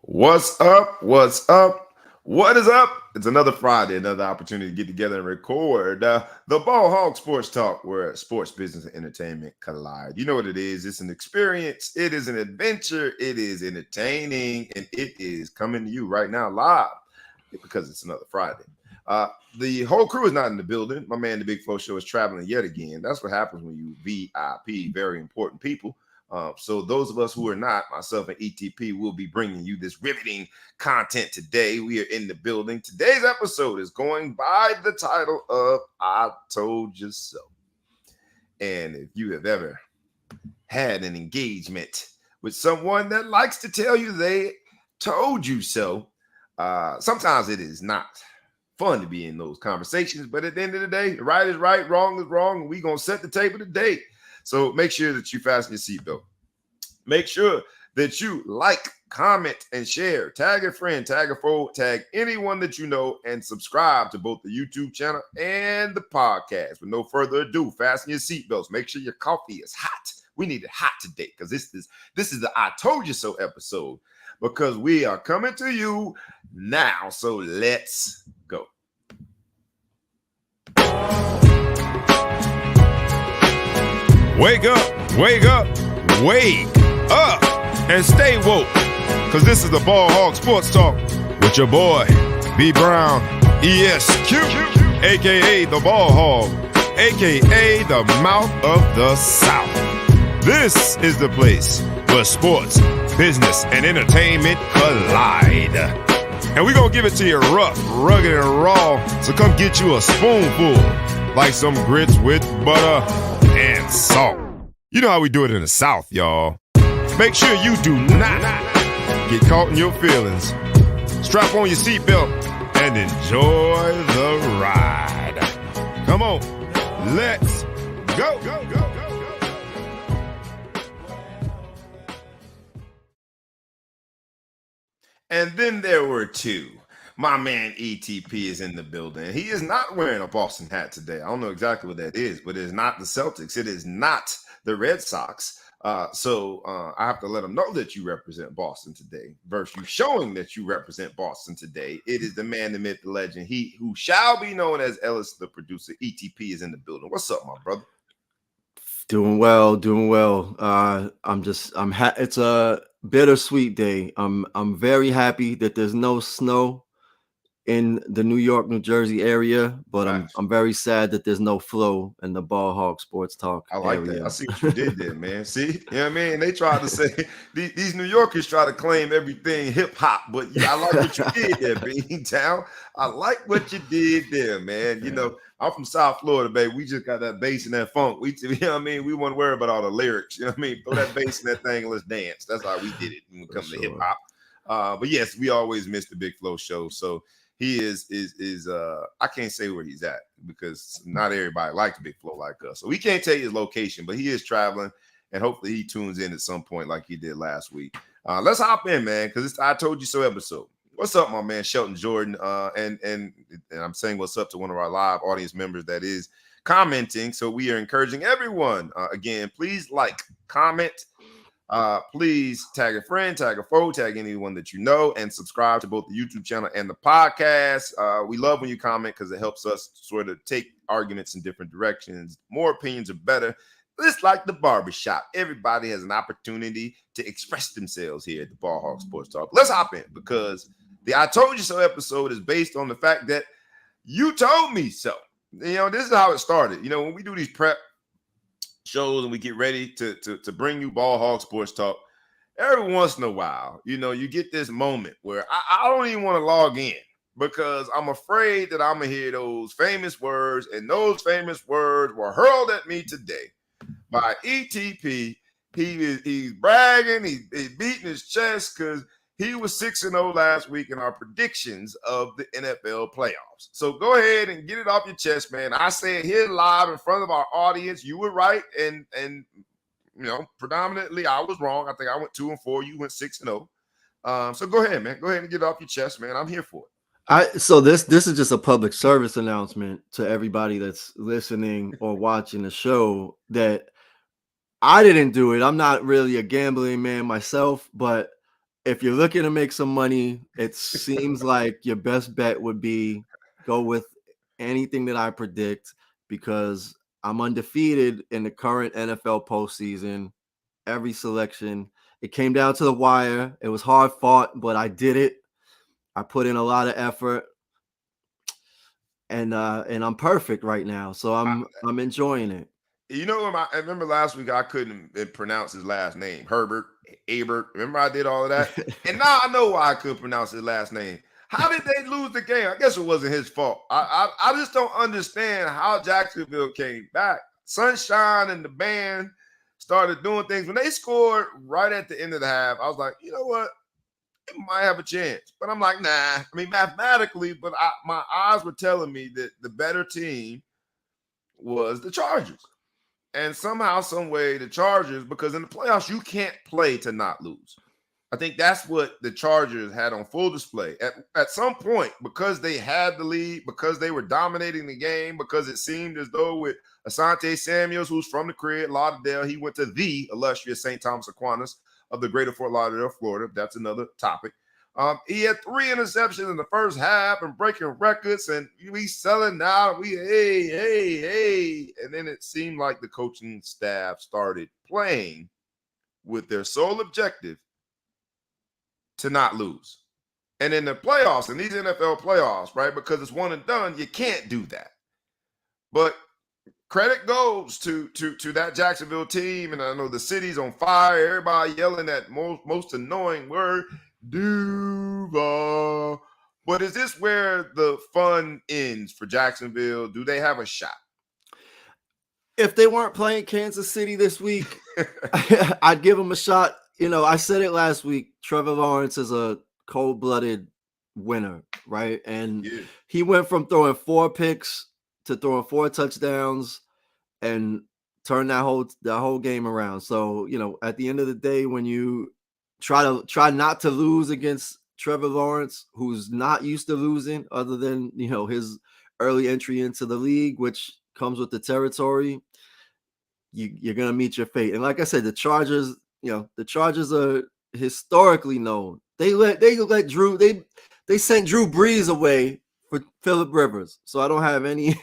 What's up? What's up? What is up? It's another Friday, another opportunity to get together and record the Ball Hog Sports Talk, where sports, business, and entertainment collide. You know what it is. It's an experience. It is an adventure. It is entertaining, and it is coming to you right now live because it's another Friday. Uh, the whole crew is not in the building. My man, the Big Flow Show, is traveling yet again. That's what happens when you VIP, very important people. So those of us who are not, myself and ETP, will be bringing you this riveting content today. We are in the building. Today's episode is going by the title of I Told You So. And if you have ever had an engagement with someone that likes to tell you they told you so, sometimes it is not fun to be in those conversations. But at the end of the day, right is right, wrong is wrong, and we're going to set the table today. So make sure that you fasten your seatbelt. Make sure that you like, comment, and share. Tag a friend, tag a foe, tag anyone that you know, and subscribe to both the YouTube channel and the podcast. With no further ado, fasten your seatbelts. Make sure your coffee is hot. We need it hot today because this is the I Told You So episode, because we are coming to you now. So let's go. Wake up, wake up, wake up, and stay woke. Because this is the Ball Hog Sports Talk with your boy, B Brown, ESQ, a.k.a. the Ball Hog, a.k.a. the Mouth of the South. This is the place where sports, business, and entertainment collide. And we're going to give it to you rough, rugged, and raw. So come get you a spoonful, like some grits with butter and salt. You know how we do it in the South, y'all. Make sure you do not get caught in your feelings. Strap on your seatbelt and enjoy the ride. Come on, let's go. And then there were two. My man ETP is in the building. He is not wearing a Boston hat today. I don't know exactly what that is, but it is not the Celtics. It is not the Red Sox. So I have to let him know that you represent Boston today. Versus you showing that you represent Boston today. It is the man, the myth, the legend. He who shall be known as Ellis, the producer. ETP is in the building. What's up, my brother? Doing well. It's a bittersweet day. I'm very happy that there's no snow in the New York, New Jersey area, but I'm very sad that there's no flow in the Ball Hog Sports Talk I like area. that. I see what you did there, man. See, you know what I mean? They tried to say these New Yorkers try to claim everything hip hop, but yeah, I like what you did there, Beantown. I like what you did there, man. You know, I'm from South Florida, baby. We just got that bass and that funk. You know what I mean? We won't worry about all the lyrics. You know what I mean? Throw that bass in that thing and let's dance. That's how we did it when it comes to hip hop. But yes, we always miss the Big Flow Show. So he is I can't say where he's at because not everybody likes Big Flow like us. So we can't tell you his location, but he is traveling, and hopefully he tunes in at some point like he did last week. Let's hop in, man, because it's I Told You So episode. What's up, my man Shelton Jordan? And I'm saying what's up to one of our live audience members that is commenting. So we are encouraging everyone. Again, please like, comment. Please tag a friend, tag a foe, tag anyone that you know, and subscribe to both the YouTube channel and the podcast. We love when you comment because it helps us sort of take arguments in different directions. More opinions are better. It's like the barbershop. Everybody has an opportunity to express themselves here at the Ball Hog Sports Talk. Let's hop in because the I Told You So episode is based on the fact that you told me so. You know, this is how it started. You know, when we do these prep shows and we get ready to bring you Ball Hog Sports Talk, every once in a while, you know, you get this moment where I don't even want to log in because I'm afraid that I'm going to hear those famous words, and those famous words were hurled at me today by ETP. He's bragging, he's beating his chest because he was 6-0 last week in our predictions of the NFL playoffs. So go ahead and get it off your chest, man. I said here live in front of our audience, you were right, and you know, predominantly I was wrong. I think I went 2-4, you went 6-0. So go ahead, man. Go ahead and get it off your chest, man. I'm here for it. So this is just a public service announcement to everybody that's listening or watching the show that I didn't do it. I'm not really a gambling man myself, but if you're looking to make some money, it seems like your best bet would be go with anything that I predict, because I'm undefeated in the current NFL postseason. Every selection, it came down to the wire. It was hard fought, but I did it. I put in a lot of effort, and I'm perfect right now. So I'm enjoying it. You know, I remember last week I couldn't pronounce his last name, Herbert, Abert. Remember I did all of that? And now I know why I couldn't pronounce his last name. How did they lose the game? I guess it wasn't his fault. I just don't understand how Jacksonville came back. Sunshine and the band started doing things. When they scored right at the end of the half, I was like, you know what? It might have a chance. But I'm like, nah. I mean, mathematically, but my eyes were telling me that the better team was the Chargers. And somehow, some way, the Chargers, because in the playoffs, you can't play to not lose. I think that's what the Chargers had on full display. At some point, because they had the lead, because they were dominating the game, because it seemed as though with Asante Samuels, who's from the crib, Lauderdale, he went to the illustrious St. Thomas Aquinas of the greater Fort Lauderdale, Florida. That's another topic. He had 3 interceptions in the first half and breaking records, and we selling out. Hey. And then it seemed like the coaching staff started playing with their sole objective to not lose. And in the playoffs, in these NFL playoffs, right, because it's one and done, you can't do that. But credit goes to that Jacksonville team, and I know the city's on fire. Everybody yelling that most annoying word, Duval. But is this where the fun ends for Jacksonville? Do they have a shot? If they weren't playing Kansas City this week, I'd give them a shot. You know, I said it last week. Trevor Lawrence is a cold-blooded winner, right? And he went from throwing 4 picks to throwing 4 touchdowns and turned that whole game around. So, you know, at the end of the day, when you try not to lose against Trevor Lawrence, who's not used to losing, other than, you know, his early entry into the league, which comes with the territory, you're gonna meet your fate. And like I said, the Chargers are historically known. They sent Drew Brees away for Phillip Rivers, so I don't have any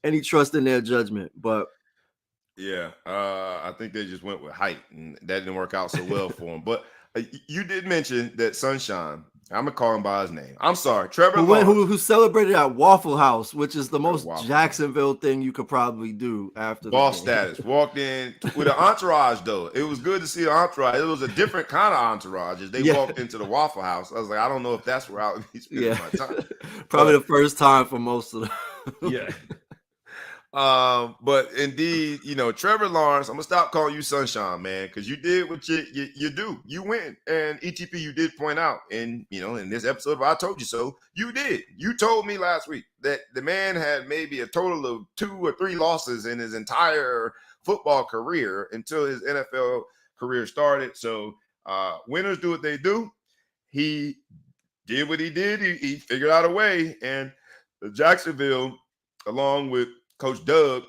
any trust in their judgment. But yeah, I think they just went with height, and that didn't work out so well for them. But you did mention that Sunshine. I'm gonna call him by his name. I'm sorry, Trevor Lawrence, who celebrated at Waffle House, which is the most Jacksonville thing you could probably do after boss status. Walked in with an entourage, though. It was good to see an entourage. It was a different kind of entourage as they walked into the Waffle House. I was like, I don't know if that's where I would be spending my time. Probably the first time for most of them. Yeah. But indeed, you know, Trevor Lawrence, I'm gonna stop calling you Sunshine, man, because you did what you do. You win. And ETP, you did point out, and you know, in this episode of I Told You So, you did. You told me last week that the man had maybe a total of 2 or 3 losses in his entire football career until his NFL career started. So winners do what they do. He did what he did. He figured out a way, and Jacksonville, along with Coach Doug,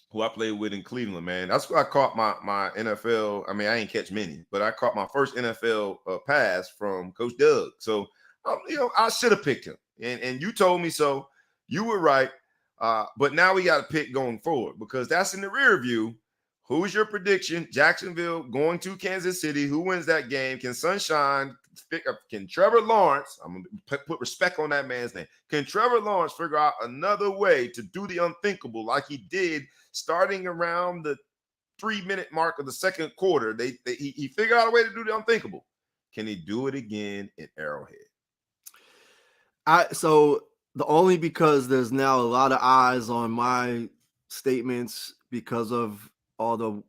who I played with in Cleveland, man. That's where I caught my NFL. I mean, I ain't catch many, but I caught my first NFL pass from Coach Doug. So, you know, I should have picked him. And you told me so. You were right. But now we got to pick going forward, because that's in the rear view. Who's your prediction? Jacksonville going to Kansas City. Who wins that game? Can Sunshine pick up? Can Trevor Lawrence, I'm going to put respect on that man's name. Can Trevor Lawrence figure out another way to do the unthinkable like he did starting around the 3-minute mark of the second quarter? He figured out a way to do the unthinkable. Can he do it again in Arrowhead? So the only because there's now a lot of eyes on my statements because of all the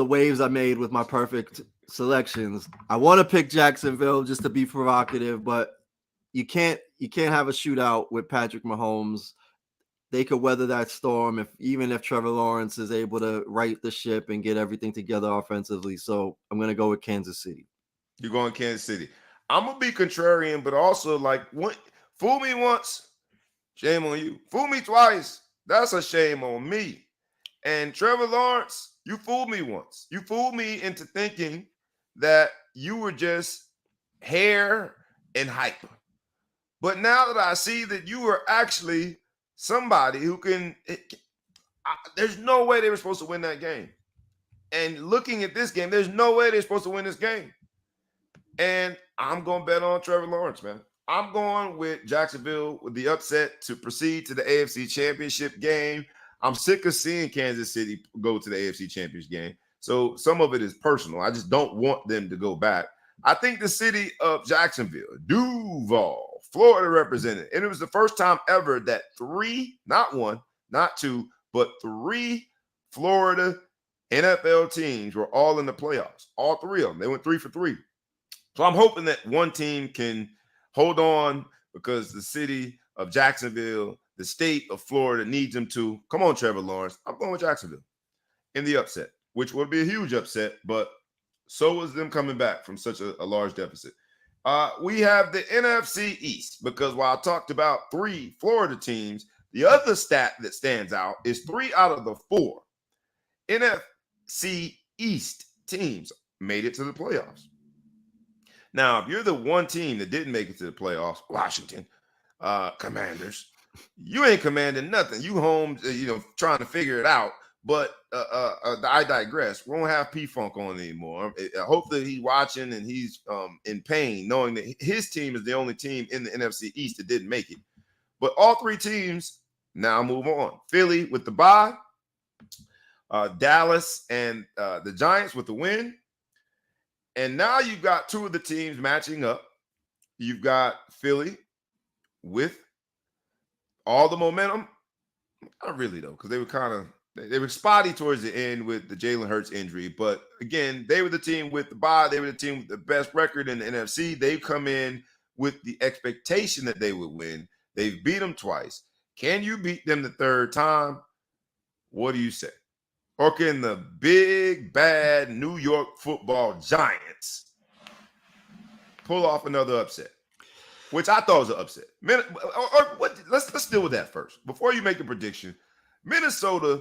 waves I made with my perfect selections. I want to pick Jacksonville just to be provocative, but you can't have a shootout with Patrick Mahomes. They could weather that storm even if Trevor Lawrence is able to right the ship and get everything together offensively. So I'm going to go with Kansas City. You're going Kansas City. I'm going to be contrarian, but also fool me once, shame on you. Fool me twice, that's a shame on me. And Trevor Lawrence, you fooled me once. You fooled me into thinking that you were just hair and hype. But now that I see that you are actually somebody who there's no way they were supposed to win that game. And looking at this game, there's no way they're supposed to win this game. And I'm going to bet on Trevor Lawrence, man. I'm going with Jacksonville with the upset to proceed to the AFC Championship game. I'm sick of seeing Kansas City go to the AFC Championship game. So some of it is personal. I just don't want them to go back. I think the city of Jacksonville, Duval, Florida represented. And it was the first time ever that 3, not 1, not 2, but 3 Florida NFL teams were all in the playoffs. All 3 of them. They went 3 for 3. So I'm hoping that one team can hold on because the city of Jacksonville, the state of Florida needs them to. Come on, Trevor Lawrence. I'm going with Jacksonville in the upset, which would be a huge upset, but so was them coming back from such a large deficit. We have the NFC East because while I talked about 3 Florida teams, the other stat that stands out is 3 out of the 4 NFC East teams made it to the playoffs. Now, if you're the one team that didn't make it to the playoffs, Washington Commanders, you ain't commanding nothing. You home, trying to figure it out. But I digress. We won't have P-Funk on anymore. Hopefully he's watching and he's in pain, knowing that his team is the only team in the NFC East that didn't make it. But all 3 teams now move on. Philly with the bye, Dallas and the Giants with the win. And now you've got 2 of the teams matching up. You've got Philly with all the momentum. Not really, though, because they were spotty towards the end with the Jalen Hurts injury. But again, they were the team with the bye. They were the team with the best record in the NFC. They've come in with the expectation that they would win. They've beat them twice. Can you beat them the 3rd time? What do you say? Or can the big, bad New York football Giants pull off another upset? Which I thought was an upset. Let's deal with that first. Before you make a prediction, Minnesota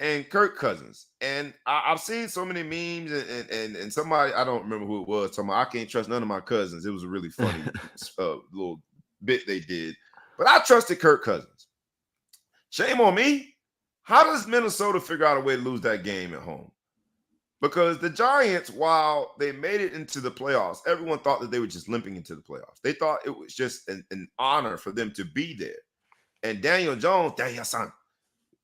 and Kirk Cousins. And I've seen so many memes and somebody, I don't remember who it was, talking about, I can't trust none of my cousins. It was a really funny little bit they did. But I trusted Kirk Cousins. Shame on me. How does Minnesota figure out a way to lose that game at home? Because the Giants, while they made it into the playoffs, everyone thought that they were just limping into the playoffs. They thought it was just an honor for them to be there. And Daniel Jones,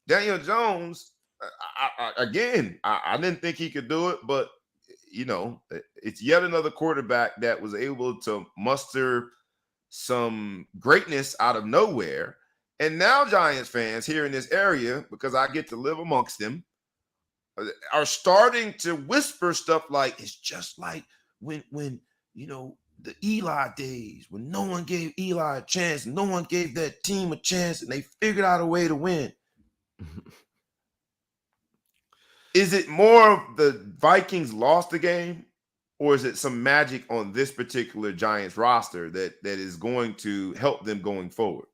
I didn't think he could do it, but, it's yet another quarterback that was able to muster some greatness out of nowhere. And now Giants fans here in this area, because I get to live amongst them, are starting to whisper stuff like, it's just like when the Eli days, when no one gave Eli a chance, no one gave that team a chance, and they figured out a way to win. Is it more of the Vikings lost the game, or is it some magic on this particular Giants roster that is going to help them going forward?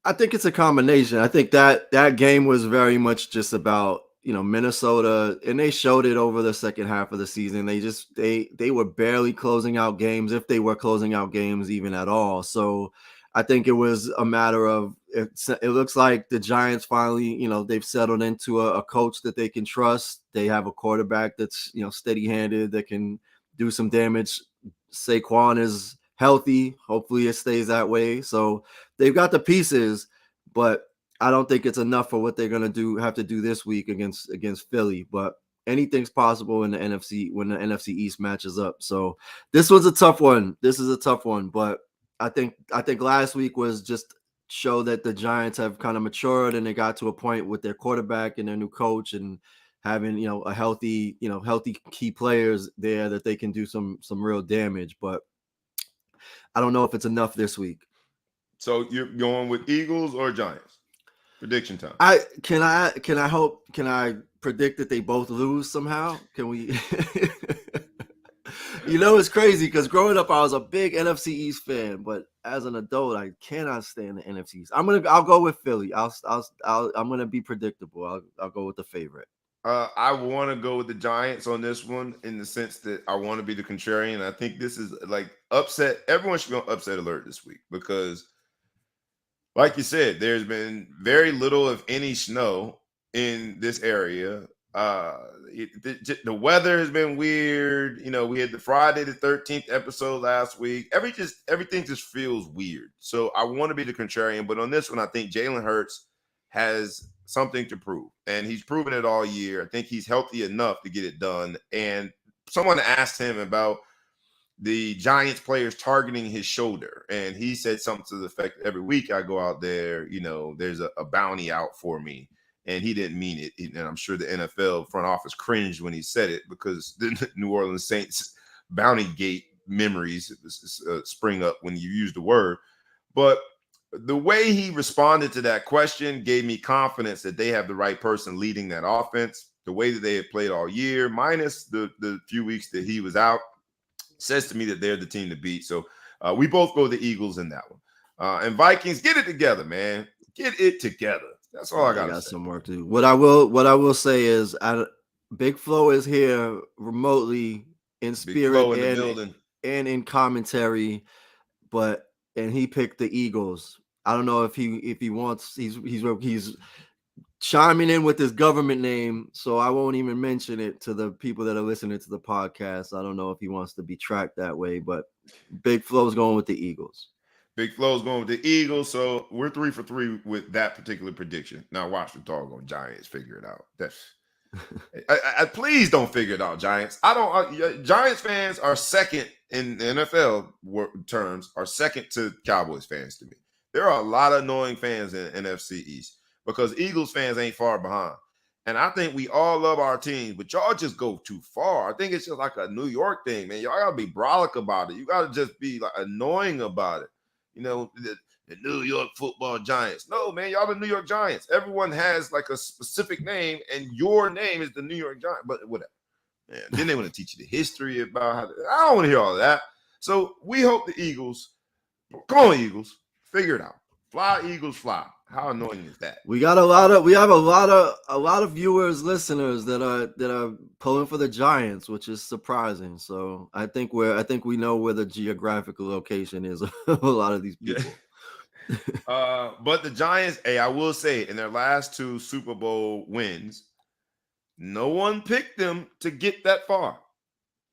I think it's a combination. I think that game was very much just about, Minnesota, and they showed it over the second half of the season. They were barely closing out games, if they were closing out games even at all. So I think it was a matter of, it looks like the Giants finally, they've settled into a coach that they can trust. They have a quarterback that's, steady-handed, that can do some damage. Saquon is healthy. Hopefully it stays that way. So they've got the pieces, but I don't think it's enough for what they're going to have to do this week against Philly. But anything's possible in the NFC when the NFC East matches up. So this was a tough one. This is a tough one, but I think last week was just show that the Giants have kind of matured and they got to a point with their quarterback and their new coach and having, a healthy key players there that they can do some real damage. But I don't know if it's enough this week. So you're going with Eagles or Giants? Prediction time. Can I predict that they both lose somehow? Can we? It's crazy because growing up I was a big NFC East fan, but as an adult I cannot stand the NFC East. I'll go with Philly. I'm gonna be predictable. I'll go with the favorite. I want to go with the Giants on this one in the sense that I want to be the contrarian. I think this is like upset. Everyone should be on upset alert this week because, like you said, there's been very little, if any, snow in this area. Uh, the weather has been weird. You know, we had the Friday the 13th episode last week. Everything just feels weird. So I want to be the contrarian, but on this one, I think Jalen Hurts has something to prove, and he's proven it all year. I think he's healthy enough to get it done. And someone asked him about the Giants players targeting his shoulder. And he said something to the effect, every week I go out there, you know, there's a bounty out for me. And he didn't mean it. And I'm sure the NFL front office cringed when he said it because the New Orleans Saints bounty gate memories spring up when you use the word. But the way he responded to that question gave me confidence that they have the right person leading that offense. The way that they have played all year, minus the few weeks that he was out, says to me that they're the team to beat. So we both go the Eagles in that one. And Vikings, get it together, man. Get it together. That's all I got some work to do. What I will say is Big Flo is here remotely in spirit and in commentary, and he picked the Eagles. I don't know if he wants, he's chiming in with his government name, so I won't even mention it to the people that are listening to the podcast. I don't know if he wants to be tracked that way, but Big Flo's going with the Eagles. Big Flo's going with the Eagles, so we're 3 for 3 with that particular prediction. Now watch the doggone Giants figure it out. That's please don't figure it out, Giants. Giants fans are second in NFL terms, are second to Cowboys fans to me. There are a lot of annoying fans in NFC East because Eagles fans ain't far behind. And I think we all love our teams, but y'all just go too far. I think it's just like a New York thing, man. Y'all got to be brolic about it. You got to just be like annoying about it. You know, the New York football Giants. No, man, y'all the New York Giants. Everyone has like a specific name, and your name is the New York Giants. But whatever. Man, then they want to teach you the history about how I don't want to hear all of that. So we hope the Eagles, come on, Eagles, figure it out. Fly, Eagles, fly. How annoying is that? We have a lot of viewers, listeners that are pulling for the Giants, which is surprising. So I think we know where the geographical location is of a lot of these people. But the Giants, I will say, in their last 2 Super Bowl wins, no one picked them to get that far.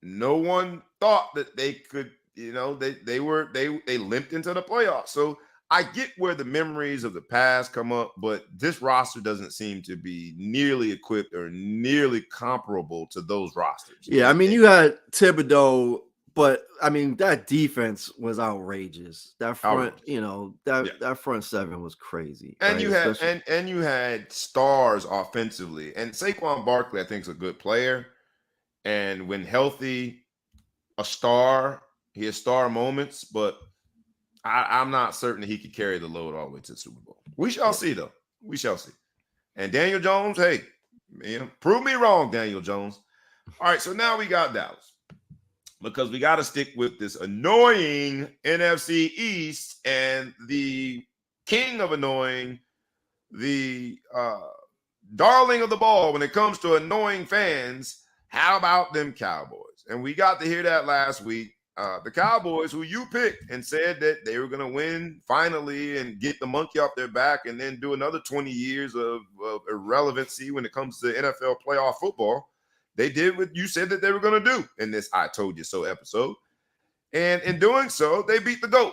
No one thought that they could, you know, they limped into the playoffs. So I get where the memories of the past come up, but this roster doesn't seem to be nearly equipped or nearly comparable to those rosters. Yeah, I mean, you had Thibodeau, but I mean, that defense was outrageous. That front, that front seven was crazy. And right? you had stars offensively. And Saquon Barkley, I think, is a good player. And when healthy, a star. He has star moments, but I'm not certain that he could carry the load all the way to the Super Bowl. We shall see, though. We shall see. And Daniel Jones, hey, man, prove me wrong, Daniel Jones. All right, so now we got Dallas because we got to stick with this annoying NFC East and the king of annoying, the darling of the ball when it comes to annoying fans. How about them Cowboys? And we got to hear that last week. The Cowboys, who you picked and said that they were going to win finally and get the monkey off their back and then do another 20 years of irrelevancy when it comes to NFL playoff football. They did what you said that they were going to do in this I Told You So episode. And in doing so, they beat the GOAT.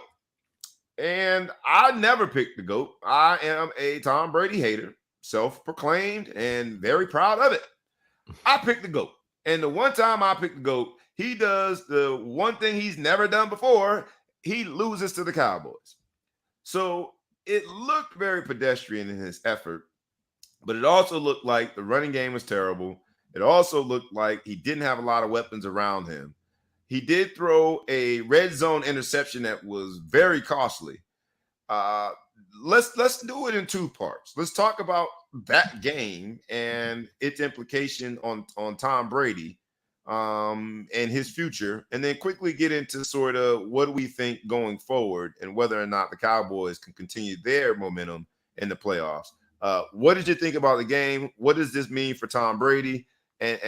And I never picked the GOAT. I am a Tom Brady hater, self-proclaimed and very proud of it. I picked the GOAT. And the one time I picked the GOAT, he does the one thing he's never done before. He loses to the Cowboys. So it looked very pedestrian in his effort, but it also looked like the running game was terrible. It also looked like he didn't have a lot of weapons around him. He did throw a red zone interception that was very costly. Let's do it in 2 parts. Let's talk about that game and its implication on Tom Brady and his future, and then quickly get into sort of what do we think going forward and whether or not the Cowboys can continue their momentum in the playoffs. What did you think about the game? What does this mean for Tom Brady? And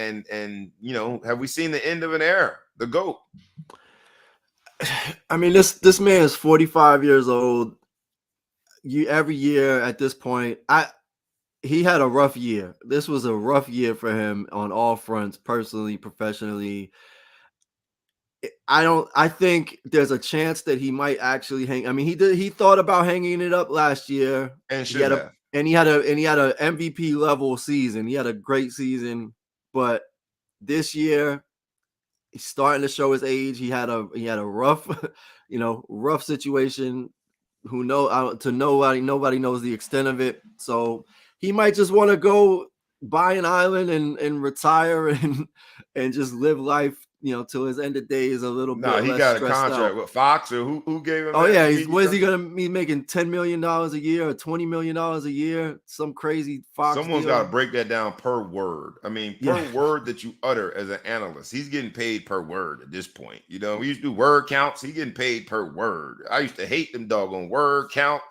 have we seen the end of an era? The GOAT. I mean, this man is 45 years old. Every year at this point, he had a rough year. This was a rough year for him on all fronts, personally, professionally. I think there's a chance that he might actually hang. I mean, he thought about hanging it up last year. And he had a MVP level season. He had a great season, but this year he's starting to show his age. He had a rough, rough situation. Nobody knows the extent of it. So he might just want to go buy an island and retire and just live life, till his end of days a little bit. No, he less got a stressed contract out. with Fox, or who gave him? Oh yeah, what is he gonna be making? $10 million a year or $20 million a year? Some crazy Fox. Someone's got to break that down per word. I mean, per word that you utter as an analyst. He's getting paid per word at this point. We used to do word counts. He's getting paid per word. I used to hate them doggone word count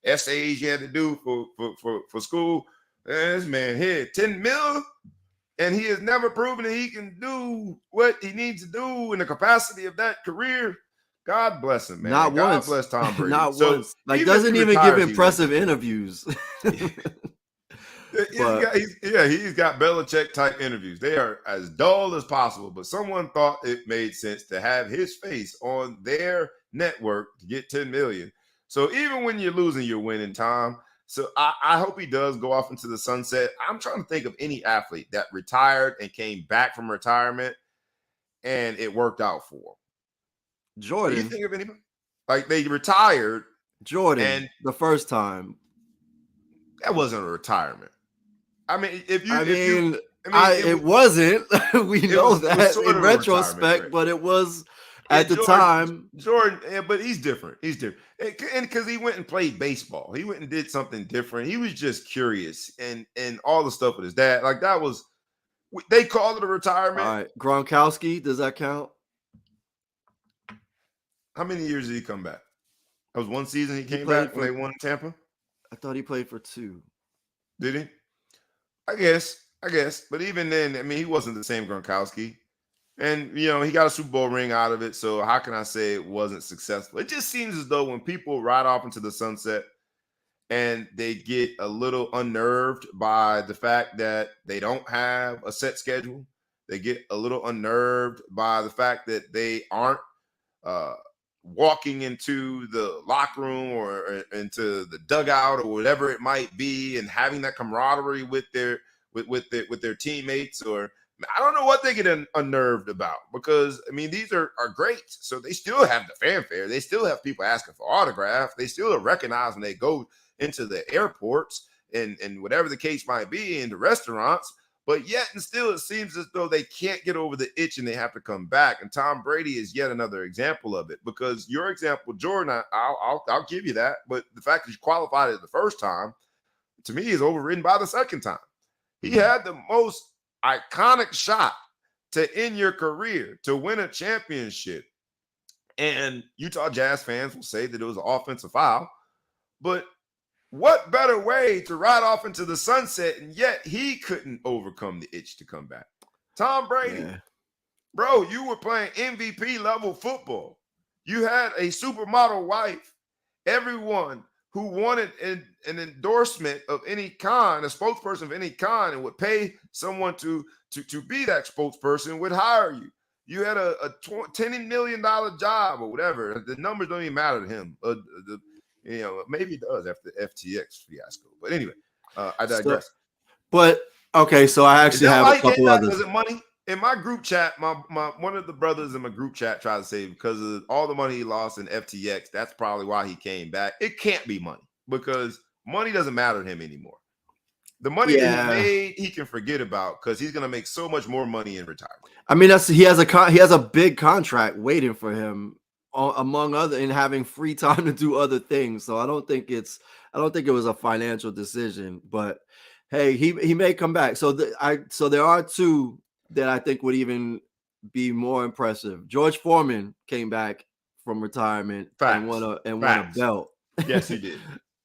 essays you had to do for school. And this man here, 10 mil. And he has never proven that he can do what he needs to do in the capacity of that career. God bless him, man. Not God once. bless Tom Brady. Not once. Like, doesn't even give impressive interviews. He's got Belichick type interviews. They are as dull as possible, but someone thought it made sense to have his face on their network to get 10 million. So even when you're losing, you're winning, Tom. So I hope he does go off into the sunset. I'm trying to think of any athlete that retired and came back from retirement and it worked out for him. Jordan. Do you think of anybody? Like, they retired. Jordan, and the first time. That wasn't a retirement. I mean, it wasn't. We know that in retrospect, but it was at the time. Jordan, but he's different. And because he went and played baseball. He went and did something different. He was just curious and all the stuff with his dad. Like, that was, they called it a retirement. All right. Gronkowski, does that count? How many years did he come back? That was one season he came back when they won in Tampa? I thought he played for 2. Did he? I guess. But even then, I mean, he wasn't the same Gronkowski. And, he got a Super Bowl ring out of it. So how can I say it wasn't successful? It just seems as though when people ride off into the sunset and they get a little unnerved by the fact that they don't have a set schedule, they get a little unnerved by the fact that they aren't walking into the locker room or into the dugout or whatever it might be and having that camaraderie with their teammates. Or I don't know what they get unnerved about, because I mean, these are great. So they still have the fanfare. They still have people asking for autographs. They still are recognized when they go into the airports and whatever the case might be, in the restaurants. But yet and still, it seems as though they can't get over the itch and they have to come back. And Tom Brady is yet another example of it, because your example, Jordan, I'll give you that. But the fact that you qualified it the first time, to me, is overridden by the second time. He had the most iconic shot to end your career, to win a championship. And Utah Jazz fans will say that it was an offensive foul. But what better way to ride off into the sunset, and yet he couldn't overcome the itch to come back? Tom Brady, bro, you were playing MVP level football. You had a supermodel wife. Everyone who wanted an endorsement of any kind, a spokesperson of any kind, and would pay someone to be that spokesperson would hire you. You had a $10 million job or whatever. The numbers don't even matter to him. Maybe it does after the FTX fiasco. But anyway, I digress. So I actually have a couple others. Was it money? In my group chat, my one of the brothers in my group chat tried to say because of all the money he lost in FTX, that's probably why he came back. It can't be money, because money doesn't matter to him anymore. The money that he made, he can forget about, because he's going to make so much more money in retirement. I mean, he has a big contract waiting for him, among other, and having free time to do other things. So I don't think it was a financial decision, but hey, he may come back. So there are 2 that I think would even be more impressive. George Foreman came back from retirement and won a belt. Yes, he did.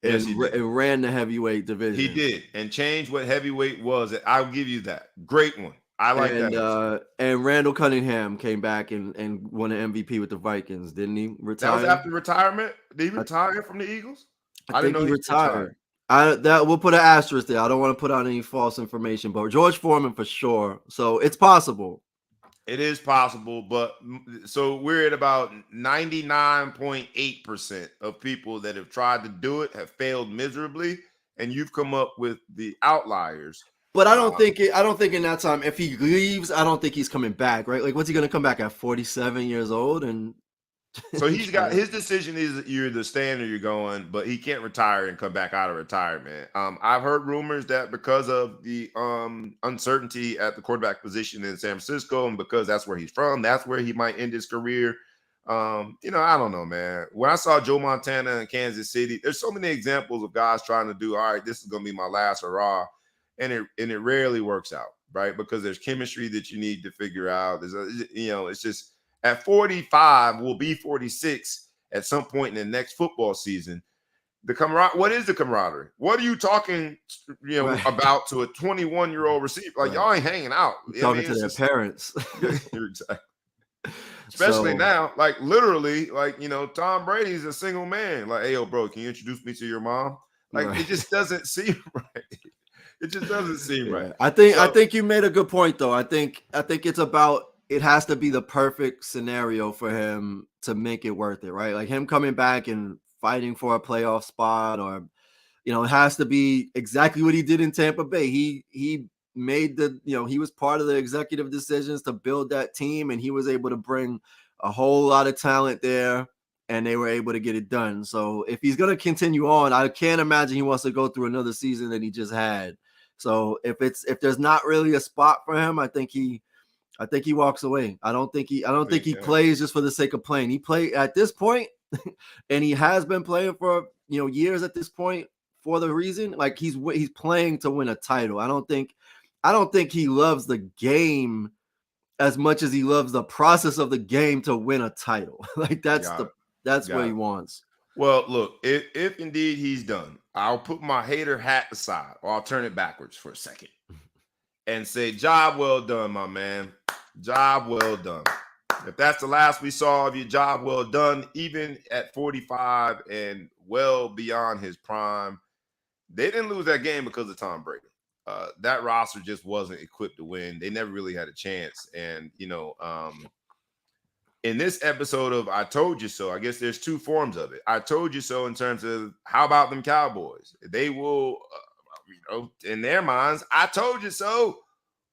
Yes, he did. and ran the heavyweight He division. did, and changed what heavyweight was. I'll give you that. Great one. I like that answer. And Randall Cunningham came back and won an MVP with the Vikings, didn't he? That was Retire? after retirement. Did he I, retire from the Eagles? I I didn't think know he he retired. retired. That we'll put an asterisk there. I don't want to put out any false information, but George Foreman for sure. So it's possible. It is possible, but so we're at about 99.8% of people that have tried to do it have failed miserably, and you've come up with the outliers. But I don't think in that time, if he leaves, I don't think he's coming back, right? Like, what's he gonna come back at 47 years old? And So he's got his decision is you're the stand or you're going, but he can't retire and come back out of retirement. I've heard rumors that because of the uncertainty at the quarterback position in San Francisco, and because that's where he's from, that's where he might end his career. I don't know, man. When I saw Joe Montana in Kansas City, there's so many examples of guys trying to do, all right, this is gonna be my last hurrah, and it rarely works out, right? Because there's chemistry that you need to figure out. It's just at 45, will be 46 at some point in the next football season. What is the camaraderie? What are you talking, right. about to a 21-year-old receiver? Like, Right. y'all ain't hanging out. Talking to their parents. Exactly. Especially now, like literally, like Tom Brady's a single man. Like, hey, yo, bro, can you introduce me to your mom? Like, right. It just doesn't seem right. It just doesn't seem right. I think you made a good point though. I think it's about, it has to be the perfect scenario for him to make it worth it, right? Like him coming back and fighting for a playoff spot, or it has to be exactly what he did in Tampa Bay. He made he was part of the executive decisions to build that team, and he was able to bring a whole lot of talent there, and they were able to get it done. So if he's going to continue on, I can't imagine he wants to go through another season that he just had. So if there's not really a spot for him, I think he walks away. I don't think he plays just for the sake of playing. He play at this point, and he has been playing for years at this point for the reason, like he's playing to win a title. I don't think he loves the game as much as he loves the process of the game to win a title. Like that's what he wants. Well, look, if indeed he's done, I'll put my hater hat aside, or I'll turn it backwards for a second and say, job well done, my man. Job well done. If that's the last we saw of you, job well done. Even at 45 and well beyond his prime, they didn't lose that game because of Tom Brady. That roster just wasn't equipped to win. They never really had a chance. And, in this episode of I Told You So, I guess there's two forms of it. I told you so in terms of how about them Cowboys? They will, in their minds, I told you so.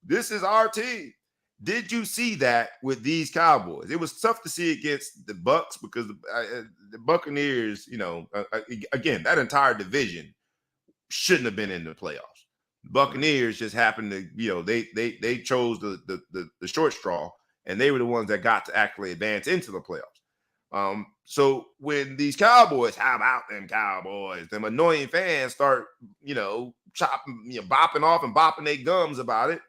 This is our team. Did you see that with these Cowboys? It was tough to see against the Bucks because the Buccaneers, again, that entire division shouldn't have been in the playoffs. Buccaneers just happened to, they chose the short straw, and they were the ones that got to actually advance into the playoffs. So when these Cowboys, how about them Cowboys? Them annoying fans start, chopping, bopping off and bopping their gums about it.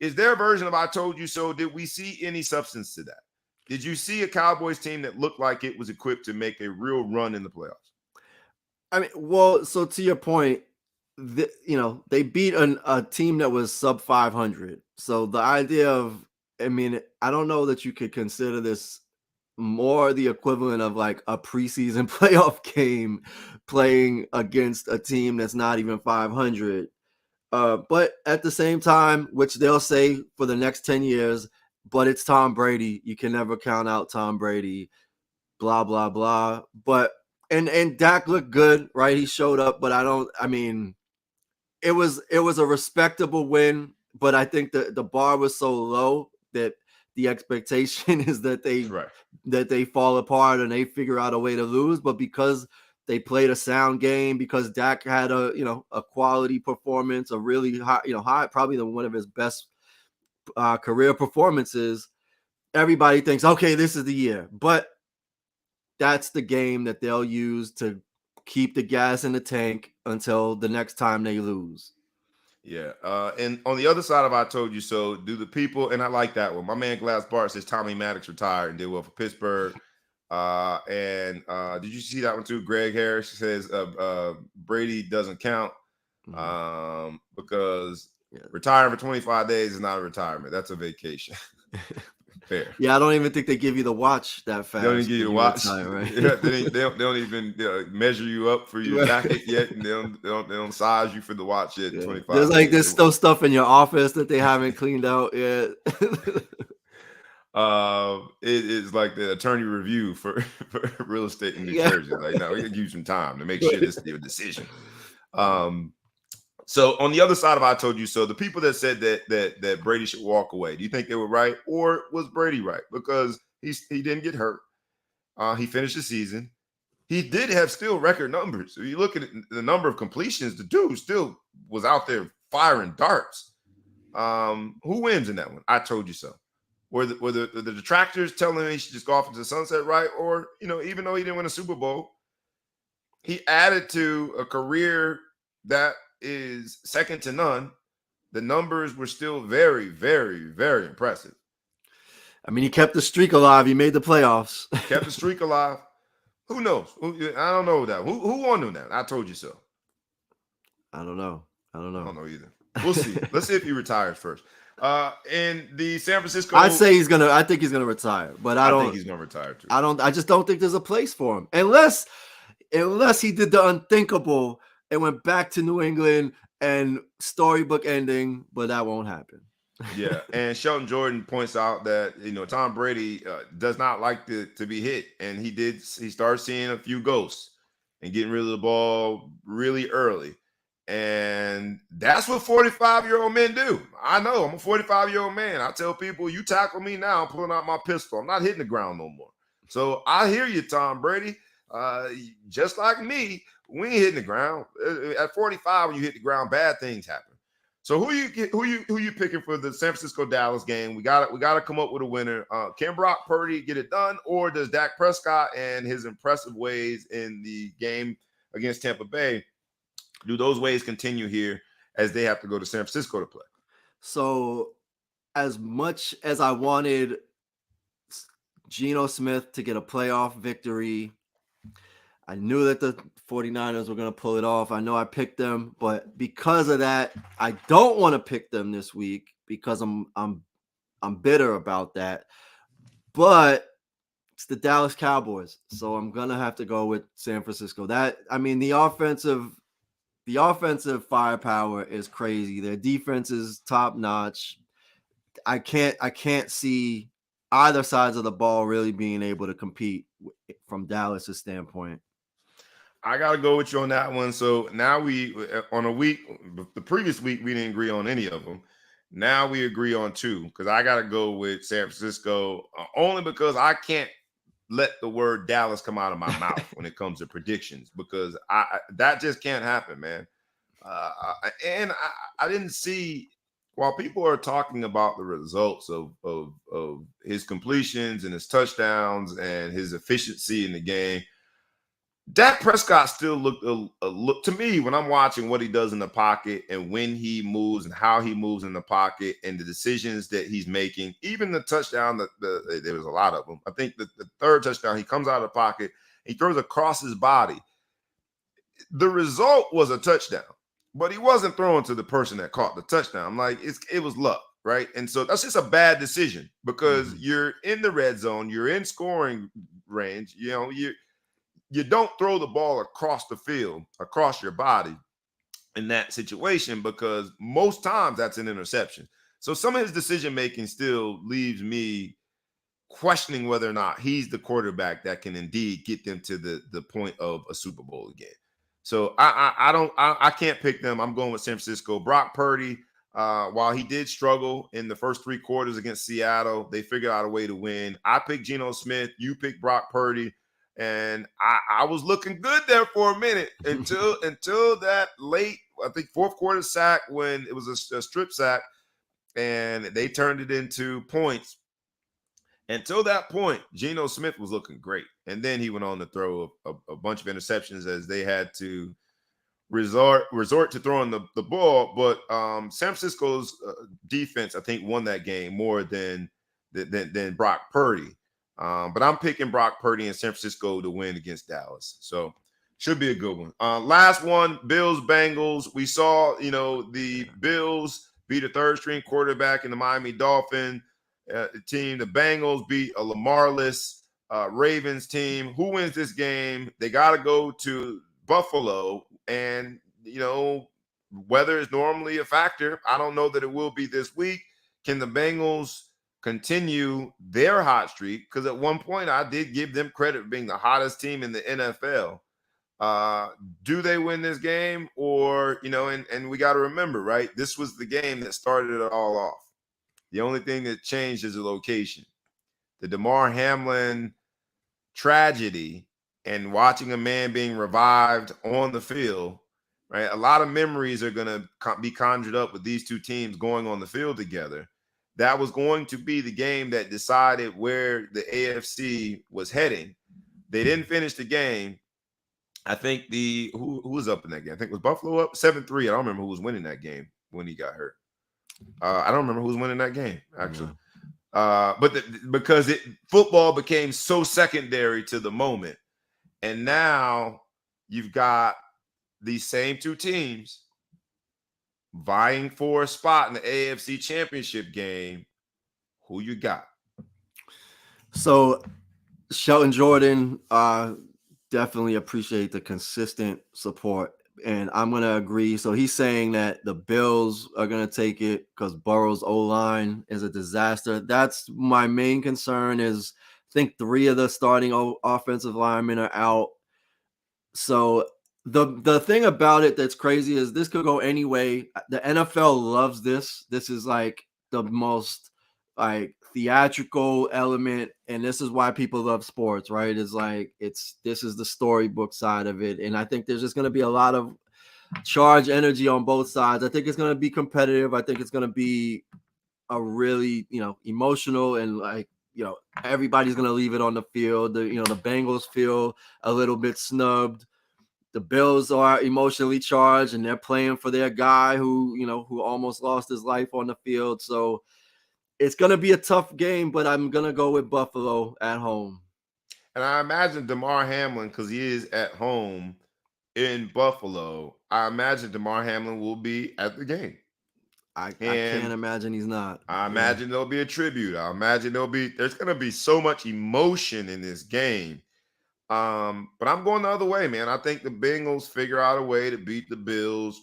Is their version of I told you so? Did we see any substance to that? Did you see a Cowboys team that looked like it was equipped to make a real run in the playoffs? I mean, well, so to your point, they beat a team that was sub 500. So the idea of, I don't know that you could consider this more the equivalent of like a preseason playoff game playing against a team that's not even 500. But at the same time, which they'll say for the next 10 years, but it's Tom Brady. You can never count out Tom Brady, blah, blah, blah. But, and Dak looked good, right? He showed up, but it was a respectable win, but I think the bar was so low that the expectation is that they fall apart and they figure out a way to lose. But because they played a sound game, because Dak had a quality performance, a really high, probably one of his best career performances, everybody thinks, okay, this is the year. But that's the game that they'll use to keep the gas in the tank until the next time they lose. Yeah. And on the other side of I told you so, do the people, and I like that one. My man Glass Bart says Tommy Maddox retired and did well for Pittsburgh. And did you see that one too? Greg Harris says Brady doesn't count because retiring for 25 days is not a retirement. That's a vacation. Fair. Yeah, I don't even think they give you the watch that fast. They don't even give you the watch. Right? Yeah, they don't even measure you up for your jacket yet, and they don't size you for the watch yet. Yeah. 25. There's still stuff in your office that they haven't cleaned out yet. It is like the attorney review for real estate in New Jersey. Like, no, we can give you some time to make sure this is your decision. So on the other side of I told you so, the people that said that Brady should walk away, do you think they were right, or was Brady right? Because he didn't get hurt. He finished the season. He did have still record numbers. If you look at the number of completions, the dude still was out there firing darts. Who wins in that one? I told you so. Were the detractors telling him he should just go off into the sunset, right? Or, even though he didn't win a Super Bowl, he added to a career that is second to none. The numbers were still very, very, very impressive. I mean, he kept the streak alive. He made the playoffs. Kept the streak alive. Who knows? I don't know that. Who won on that? I told you so. I don't know. I don't know either. We'll see. Let's see if he retires first. In the San Francisco, I think he's gonna retire, but I don't think he's gonna retire too. I just don't think there's a place for him unless he did the unthinkable and went back to New England and storybook ending, but that won't happen. Yeah, and Shelton Jordan points out that Tom Brady does not like to be hit, and he started seeing a few ghosts and getting rid of the ball really early. And that's what 45-year-old men do. I know. I'm a 45-year-old man. I tell people, you tackle me now, I'm pulling out my pistol. I'm not hitting the ground no more. So I hear you, Tom Brady. Just like me, we ain't hitting the ground. At 45, when you hit the ground, bad things happen. So who you picking for the San Francisco-Dallas game? We got to come up with a winner. Can Brock Purdy get it done, or does Dak Prescott and his impressive ways in the game against Tampa Bay, do those ways continue here as they have to go to San Francisco to play? So as much as I wanted Geno Smith to get a playoff victory, I knew that the 49ers were going to pull it off. I know I picked them, but because of that, I don't want to pick them this week because I'm bitter about that. But it's the Dallas Cowboys, so I'm going to have to go with San Francisco. The offensive firepower is crazy. Their defense is top notch. I can't see either sides of the ball really being able to compete from Dallas's standpoint. I got to go with you on that one. So now the previous week, we didn't agree on any of them. Now we agree on two, because I got to go with San Francisco only because I can't let the word Dallas come out of my mouth when it comes to predictions, because that just can't happen, man. And I didn't see, while people are talking about the results of his completions and his touchdowns and his efficiency in the game, Dak Prescott still looked to me, when I'm watching what he does in the pocket and when he moves and how he moves in the pocket and the decisions that he's making, even the touchdown, there was a lot of them. I think the third touchdown, he comes out of the pocket, he throws across his body. The result was a touchdown, but he wasn't throwing to the person that caught the touchdown. I'm like, it was luck, right? And so that's just a bad decision, because you're in the red zone, you're in scoring range, you don't throw the ball across the field, across your body in that situation, because most times that's an interception. So some of his decision-making still leaves me questioning whether or not he's the quarterback that can indeed get them to the point of a Super Bowl again. So I can't pick them. I'm going with San Francisco. Brock Purdy, while he did struggle in the first three quarters against Seattle, they figured out a way to win. I picked Geno Smith. You picked Brock Purdy. And I was looking good there for a minute until that late, I think, fourth quarter sack, when it was a strip sack and they turned it into points. Until that point, Geno Smith was looking great. And then he went on to throw a bunch of interceptions as they had to resort to throwing the ball. But San Francisco's defense, I think, won that game more than Brock Purdy. But I'm picking Brock Purdy and San Francisco to win against Dallas. So should be a good one. Last one, Bills Bengals. We saw, the Bills beat a third string quarterback in the Miami Dolphin team. The Bengals beat a Lamarless Ravens team. Who wins this game? They got to go to Buffalo, and weather is normally a factor. I don't know that it will be this week. Can the Bengals continue their hot streak? Because at one point I did give them credit for being the hottest team in the NFL. Do they win this game? Or, and we got to remember, right? This was the game that started it all off. The only thing that changed is the location. The Damar Hamlin tragedy and watching a man being revived on the field, right? A lot of memories are going to be conjured up with these two teams going on the field together. That was going to be the game that decided where the AFC was heading. They didn't finish the game. I think who was up in that game? I think it was Buffalo up 7-3. I don't remember who was winning that game when he got hurt. I don't remember who was winning that game, actually. Because football became so secondary to the moment. And now you've got these same two teams vying for a spot in the AFC Championship game. Who you got? So Shelton Jordan, definitely appreciate the consistent support, and I'm going to agree. So he's saying that the Bills are going to take it because Burrow's O-line is a disaster. That's my main concern is I think 3 of the starting offensive linemen are out. So the thing about it that's crazy is this could go any way. The NFL loves this. This is like the most theatrical element, and this is why people love sports, right? This is the storybook side of it, and I think there's just going to be a lot of charged energy on both sides. I think it's going to be competitive. I think it's going to be a really emotional, and everybody's going to leave it on the field. The Bengals feel a little bit snubbed. The Bills are emotionally charged, and they're playing for their guy who almost lost his life on the field. So it's going to be a tough game, but I'm going to go with Buffalo at home. And I imagine Damar Hamlin, because he is at home in Buffalo, I imagine Damar Hamlin will be at the game. I can't imagine he's not. I imagine there'll be a tribute. I imagine there's going to be so much emotion in this game. But I'm going the other way, man. I think the Bengals figure out a way to beat the Bills,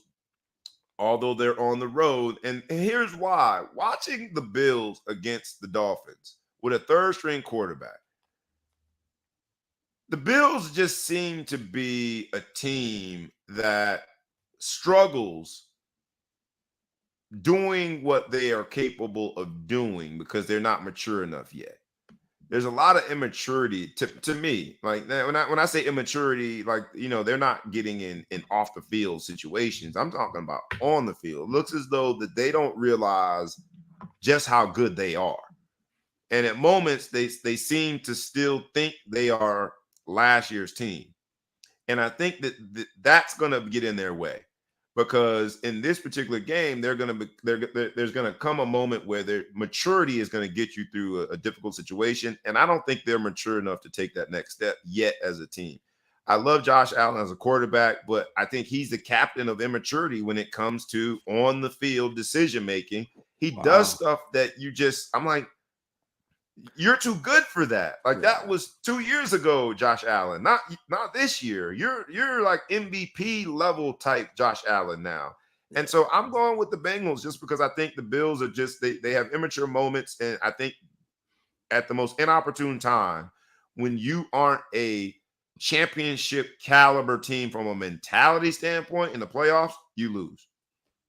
although they're on the road. And here's why. Watching the Bills against the Dolphins with a third-string quarterback, the Bills just seem to be a team that struggles doing what they are capable of doing because they're not mature enough yet. There's a lot of immaturity to me. Like when I say immaturity, they're not getting in off the field situations. I'm talking about on the field. It looks as though that they don't realize just how good they are. And at moments they seem to still think they are last year's team. And I think that's going to get in their way. Because in this particular game, there's going to come a moment where their maturity is going to get you through a difficult situation. And I don't think they're mature enough to take that next step yet as a team. I love Josh Allen as a quarterback, but I think he's the captain of immaturity when it comes to on the field decision making. He does stuff that I'm like, you're too good for that. That was 2 years ago, Josh Allen, not this year. You're like MVP level type Josh Allen now. And so I'm going with the Bengals just because I think the Bills are just, they have immature moments. And I think at the most inopportune time, when you aren't a championship caliber team from a mentality standpoint in the playoffs, you lose.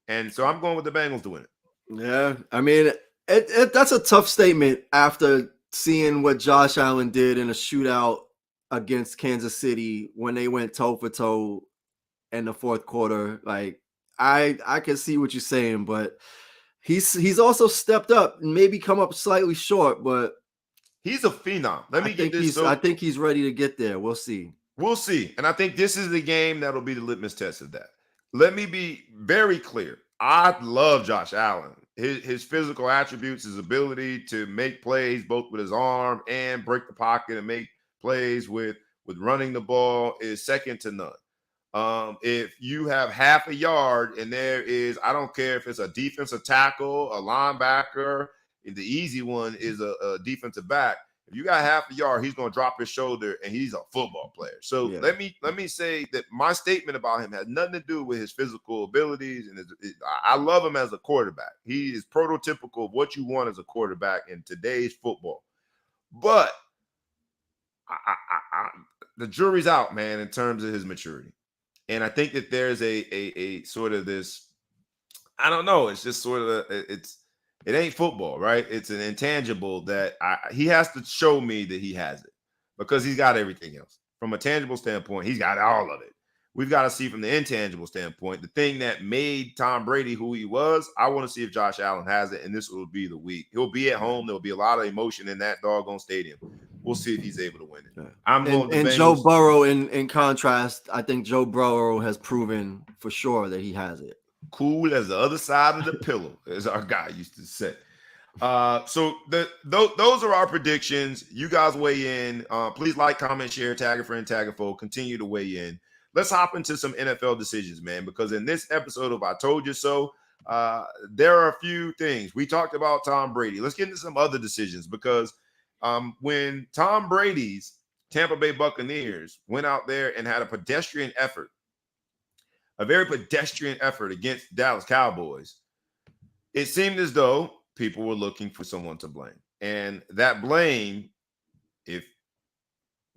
And so I'm going with the Bengals to win it. Yeah, I mean, that's a tough statement after seeing what Josh Allen did in a shootout against Kansas City when they went toe for toe in the fourth quarter. I can see what you're saying, but he's also stepped up and maybe come up slightly short, but he's a phenom. I think he's ready to get there. We'll see. We'll see. And I think this is the game that'll be the litmus test of that. Let me be very clear. I love Josh Allen. his physical attributes, his ability to make plays both with his arm and break the pocket and make plays with running the ball is second to none. If you have half a yard and there is, I don't care if it's a defensive tackle, a linebacker, and the easy one is a defensive back. If you got half a yard, he's going to drop his shoulder and he's a football player. So Yeah. let me say that my statement about him has nothing to do with his physical abilities. And I love him as a quarterback. He is prototypical of what you want as a quarterback in today's football. But the jury's out, man, in terms of his maturity. And I think that there's a sort of this, I don't know, it's just sort of it ain't football, right? It's an intangible that he has to show me that he has it, because he's got everything else. From a tangible standpoint, he's got all of it. We've got to see from the intangible standpoint, the thing that made Tom Brady who he was. I want to see if Josh Allen has it, and this will be the week. He'll be at home. There'll be a lot of emotion in that doggone stadium. We'll see if he's able to win it. Yeah. I'm going to and Joe Burrow, in contrast, I think Joe Burrow has proven for sure that he has it. Cool as the other side of the pillow, as our guy used to say. So those are our predictions. You guys weigh in. Please like, comment, share, tag a friend, tag a foe. Continue to weigh in. Let's hop into some NFL decisions, man, because in this episode of I Told You So, there are a few things. We talked about Tom Brady. Let's get into some other decisions, because when Tom Brady's Tampa Bay Buccaneers went out there and had a very pedestrian effort against Dallas Cowboys, it seemed as though people were looking for someone to blame. And that blame, if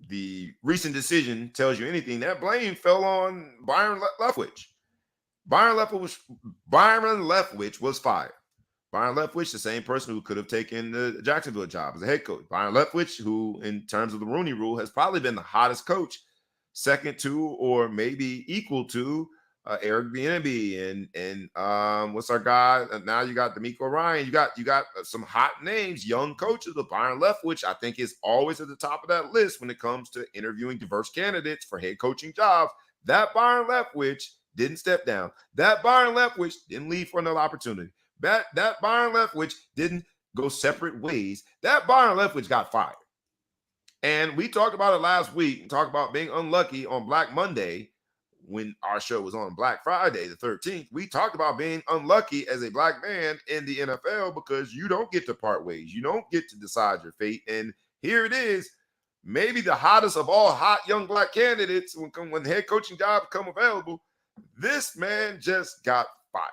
the recent decision tells you anything, that blame fell on Byron Leftwich. Byron Leftwich was fired. Byron Leftwich, the same person who could have taken the Jacksonville job as a head coach. Byron Leftwich, who in terms of the Rooney Rule has probably been the hottest coach, second to or maybe equal to Eric Bieniemy and what's our guy? Now you got D'Amico Ryan. You got some hot names, young coaches. But Byron Leftwich, I think, is always at the top of that list when it comes to interviewing diverse candidates for head coaching jobs. That Byron Leftwich didn't step down. That Byron Leftwich didn't leave for another opportunity. That Byron Leftwich didn't go separate ways. That Byron Leftwich got fired. And we talked about it last week and talked about being unlucky on Black Monday. When our show was on Black Friday, the 13th, we talked about being unlucky as a black man in the NFL, because you don't get to part ways. You don't get to decide your fate. And here it is, maybe the hottest of all hot young black candidates when the head coaching job become available. This man just got fired.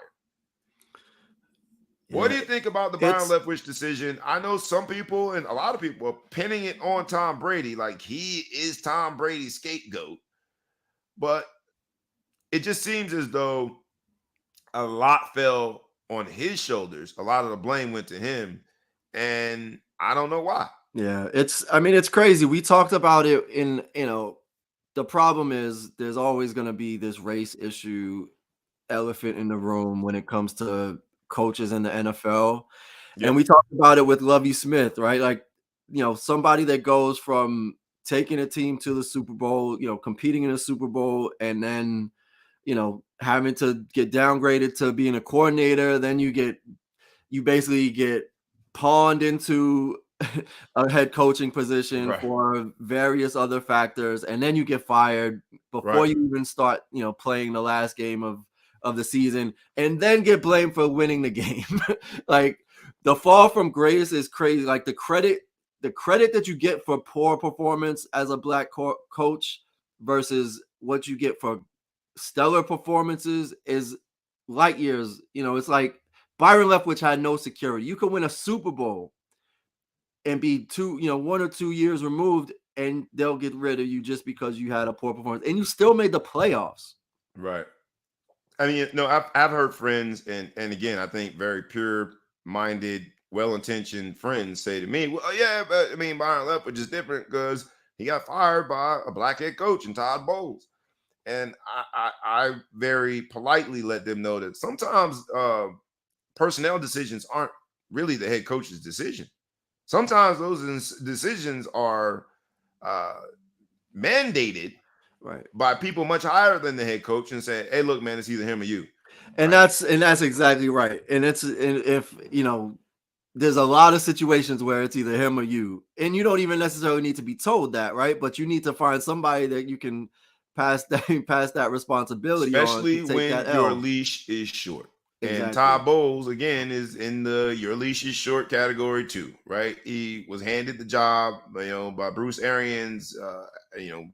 Yeah. What do you think about the Byron Leftwich decision? I know some people and a lot of people are pinning it on Tom Brady, like he is Tom Brady's scapegoat. But it just seems as though a lot fell on his shoulders. A lot of the blame went to him, and I don't know why. Yeah, it's crazy. We talked about it in, the problem is there's always going to be this race issue elephant in the room when it comes to coaches in the NFL. Yep. And we talked about it with Lovie Smith, right? Like, somebody that goes from taking a team to the Super Bowl, competing in a Super Bowl, and then having to get downgraded to being a coordinator. Then you basically get pawned into a head coaching position for various other factors. And then you get fired before you even start, playing the last game of the season, and then get blamed for winning the game. Like, the fall from grace is crazy. Like, the credit that you get for poor performance as a black coach versus what you get for stellar performances is light years. It's like Byron Leftwich had no security. You could win a Super Bowl and be 1 or 2 years removed, and they'll get rid of you just because you had a poor performance, and you still made the playoffs. Right. I mean, I've heard friends, and again, I think very pure-minded, well-intentioned friends say to me, well, yeah, but I mean, Byron Leftwich is different because he got fired by a black head coach in Todd Bowles. And I very politely let them know that sometimes personnel decisions aren't really the head coach's decision. Sometimes those decisions are mandated by people much higher than the head coach and say, hey, look, man, it's either him or you. And right? that's exactly right. And if there's a lot of situations where it's either him or you, and you don't even necessarily need to be told that, right? But you need to find somebody that you can pass that responsibility on to Especially take when that your L. leash is short. And Exactly. Todd Bowles again is in the your leash is short category too, right? He was handed the job, by Bruce Arians.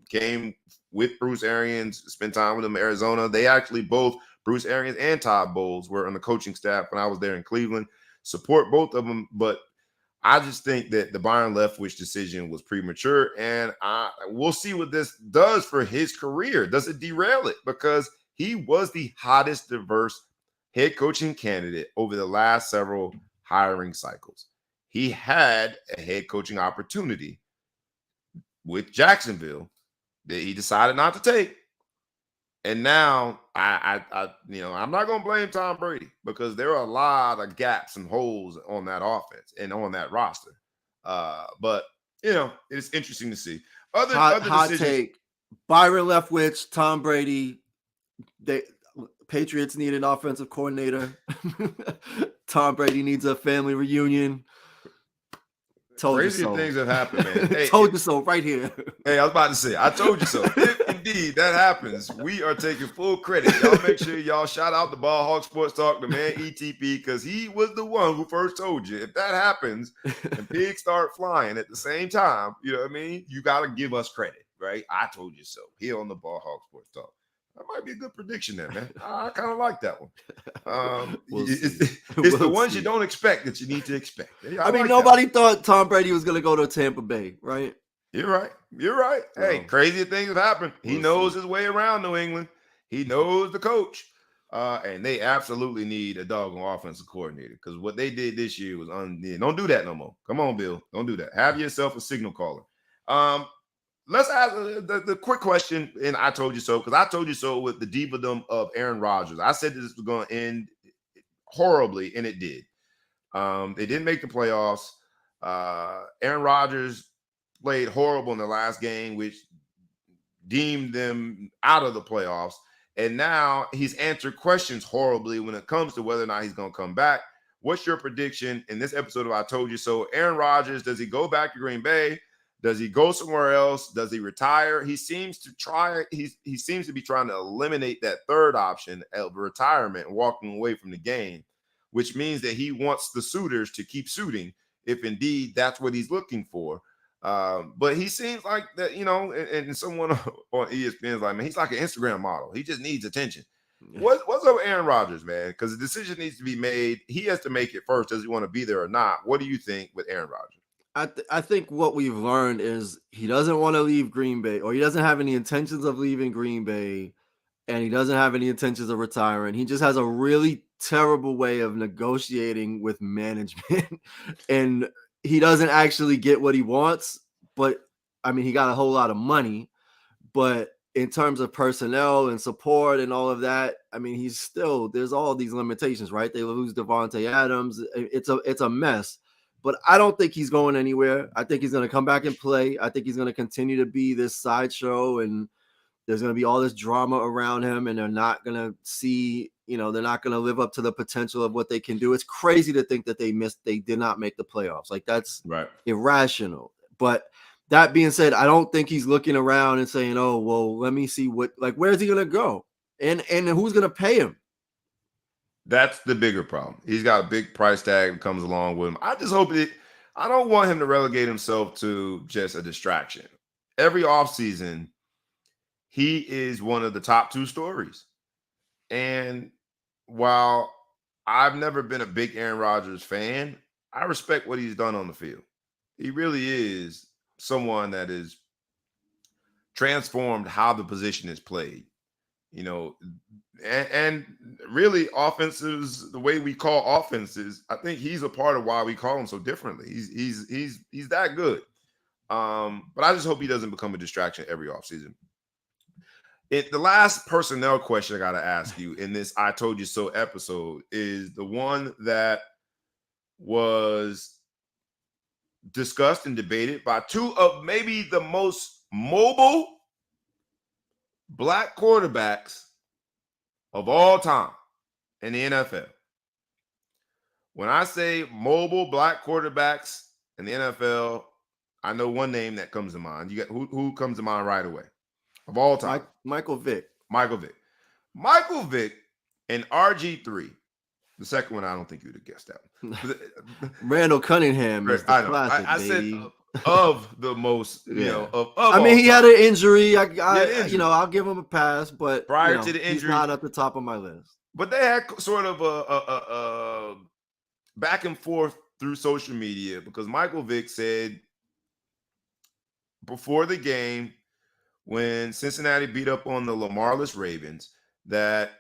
Came with Bruce Arians, spent time with him in Arizona. They actually both Bruce Arians and Todd Bowles were on the coaching staff when I was there in Cleveland. Support both of them, but I just think that the Byron Leftwich decision was premature, and we'll see what this does for his career. Does it derail it? Because he was the hottest diverse head coaching candidate over the last several hiring cycles. He had a head coaching opportunity with Jacksonville that he decided not to take. And now I'm not going to blame Tom Brady because there are a lot of gaps and holes on that offense and on that roster. But it's interesting to see other Hot decisions. take. Byron Leftwich, Tom Brady. They Patriots need an offensive coordinator. Tom Brady needs a family reunion. Told you Crazier so. things have happened, man. Hey, Told you so right here. Hey, I was about to say, I told you so. If indeed that happens, we are taking full credit. Y'all make sure y'all shout out the Ball Hawk Sports Talk, the man ETP, because he was the one who first told you. If that happens and pigs start flying at the same time, you know what I mean? You got to give us credit, right? I told you so. Here on the Ball Hawk Sports Talk. That might be a good prediction there, man. I kind of like that one. It's the ones you don't expect that you need to expect. I mean, nobody thought Tom Brady was going to go to Tampa Bay, right? You're right. Hey, crazy things have happened. He knows his way around New England. He knows the coach. And they absolutely need a doggone offensive coordinator because what they did this year was don't do that no more. Come on, Bill. Don't do that. Have yourself a signal caller. Let's ask the quick question, and I told you so because I told you so with the diva-dom of Aaron Rodgers. I said this was going to end horribly, and it did. They didn't make the playoffs. Aaron Rodgers played horrible in the last game, which deemed them out of the playoffs. And now he's answered questions horribly when it comes to whether or not he's going to come back. What's your prediction in this episode of I Told You So? Aaron Rodgers, does he go back to Green Bay? Does he go somewhere else? Does he retire? He seems to he seems to be trying to eliminate that third option of retirement and walking away from the game, which means that he wants the suitors to keep suiting if indeed that's what he's looking for. But he seems like that, and someone on ESPN is like, man, he's like an Instagram model. He just needs attention. What's up with Aaron Rodgers, man? Because the decision needs to be made. He has to make it first. Does he want to be there or not? What do you think with Aaron Rodgers? I think what we've learned is he doesn't want to leave Green Bay, or he doesn't have any intentions of leaving Green Bay, and he doesn't have any intentions of retiring. He just has a really terrible way of negotiating with management, and he doesn't actually get what he wants. But I mean, he got a whole lot of money, but in terms of personnel and support and all of that, I mean, there's all these limitations, right? They lose Devontae Adams. It's a mess. But I don't think he's going anywhere. I think he's going to come back and play. I think he's going to continue to be this sideshow, and there's going to be all this drama around him, and they're not going to see, they're not going to live up to the potential of what they can do. It's crazy to think that they did not make the playoffs. Like, that's irrational. But that being said, I don't think he's looking around and saying, oh, well, let me see where's he going to go? And who's going to pay him? That's the bigger problem. He's got a big price tag that comes along with him. I just hope I don't want him to relegate himself to just a distraction. Every offseason, he is one of the top two stories. And while I've never been a big Aaron Rodgers fan, I respect what he's done on the field. He really is someone that is transformed how the position is played. And really offenses, the way we call offenses, I think he's a part of why we call him so differently. He's that good. But I just hope he doesn't become a distraction every offseason. The last personnel question I got to ask you in this I Told You So episode is the one that was discussed and debated by two of maybe the most mobile Black quarterbacks of all time. in the NFL. When I say mobile black quarterbacks in the NFL, I know one name that comes to mind. You got who comes to mind right away of all time? Michael Vick. Michael Vick. Michael Vick and RG3. The second one, I don't think you'd have guessed that one. Randall Cunningham is the I know. classic, I baby. Said of the most, you know, of I mean, he had an injury. You know, I'll give him a pass, but prior to the injury, he's not at the top of my list. But they had sort of a back and forth through social media because Michael Vick said before the game when Cincinnati beat up on the Lamarless Ravens that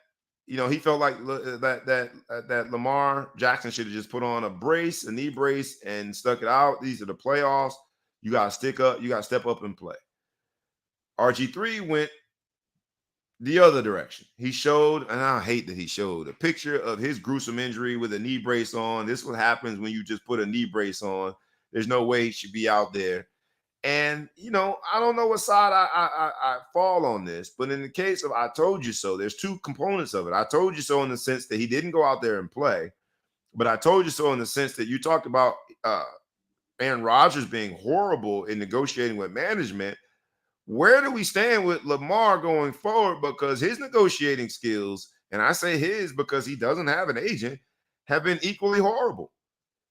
he felt like that Lamar Jackson should have just put on a knee brace, and stuck it out. These are the playoffs. You got to stick up. You got to step up and play. RG3 went the other direction. He showed, and I hate that he showed, a picture of his gruesome injury with a knee brace on. This is what happens when you just put a knee brace on. There's no way he should be out there. And, I don't know what side I fall on this, but in the case of I told you so, there's two components of it. I told you so in the sense that he didn't go out there and play, but I told you so in the sense that you talked about Aaron Rodgers being horrible in negotiating with management. Where do we stand with Lamar going forward? Because his negotiating skills, and I say his because he doesn't have an agent, have been equally horrible.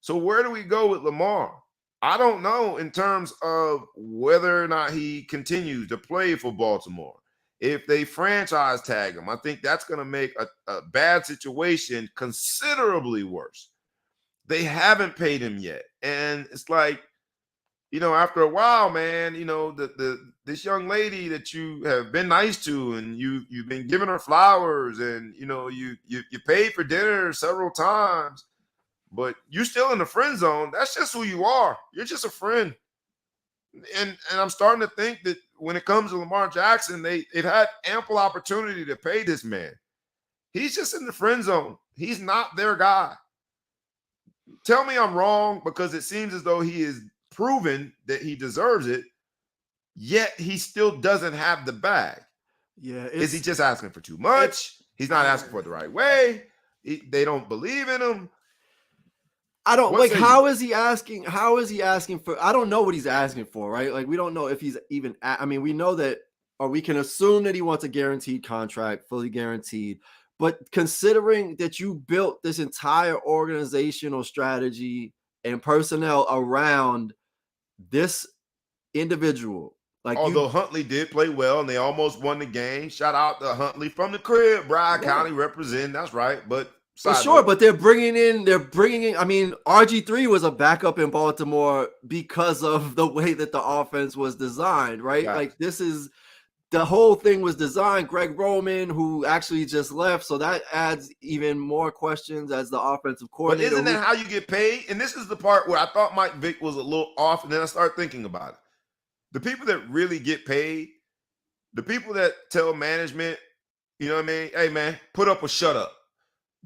So where do we go with Lamar? I don't know in terms of whether or not he continues to play for Baltimore. If they franchise tag him, I think that's going to make a bad situation considerably worse. They haven't paid him yet. And it's like, after a while, man, this young lady that you have been nice to and you've been giving her flowers and, you paid for dinner several times, but you're still in the friend zone. That's just who you are. You're just a friend. And I'm starting to think that when it comes to Lamar Jackson, they've had ample opportunity to pay this man. He's just in the friend zone. He's not their guy. Tell me I'm wrong, because it seems as though he is proven that he deserves it, yet he still doesn't have the bag. Yeah. Is he just asking for too much? He's not asking for it the right way. They don't believe in him. I don't like. How is he asking? How is he asking for? I don't know what he's asking for, right? Like, we don't know if he's even. I mean, we know that, or we can assume that he wants a guaranteed contract, fully guaranteed. But considering that you built this entire organizational strategy and personnel around this individual, like, although Huntley did play well and they almost won the game. Shout out to Huntley from the crib, Bryan County representing. That's right, but. For sure, but they're bringing in. I mean, RG3 was a backup in Baltimore because of the way that the offense was designed, right? Gotcha. Like, the whole thing was designed. Greg Roman, who actually just left, so that adds even more questions as the offensive coordinator. But isn't that how you get paid? And this is the part where I thought Mike Vick was a little off, and then I started thinking about it. The people that really get paid, the people that tell management, you know what I mean? Hey, man, put up or shut up.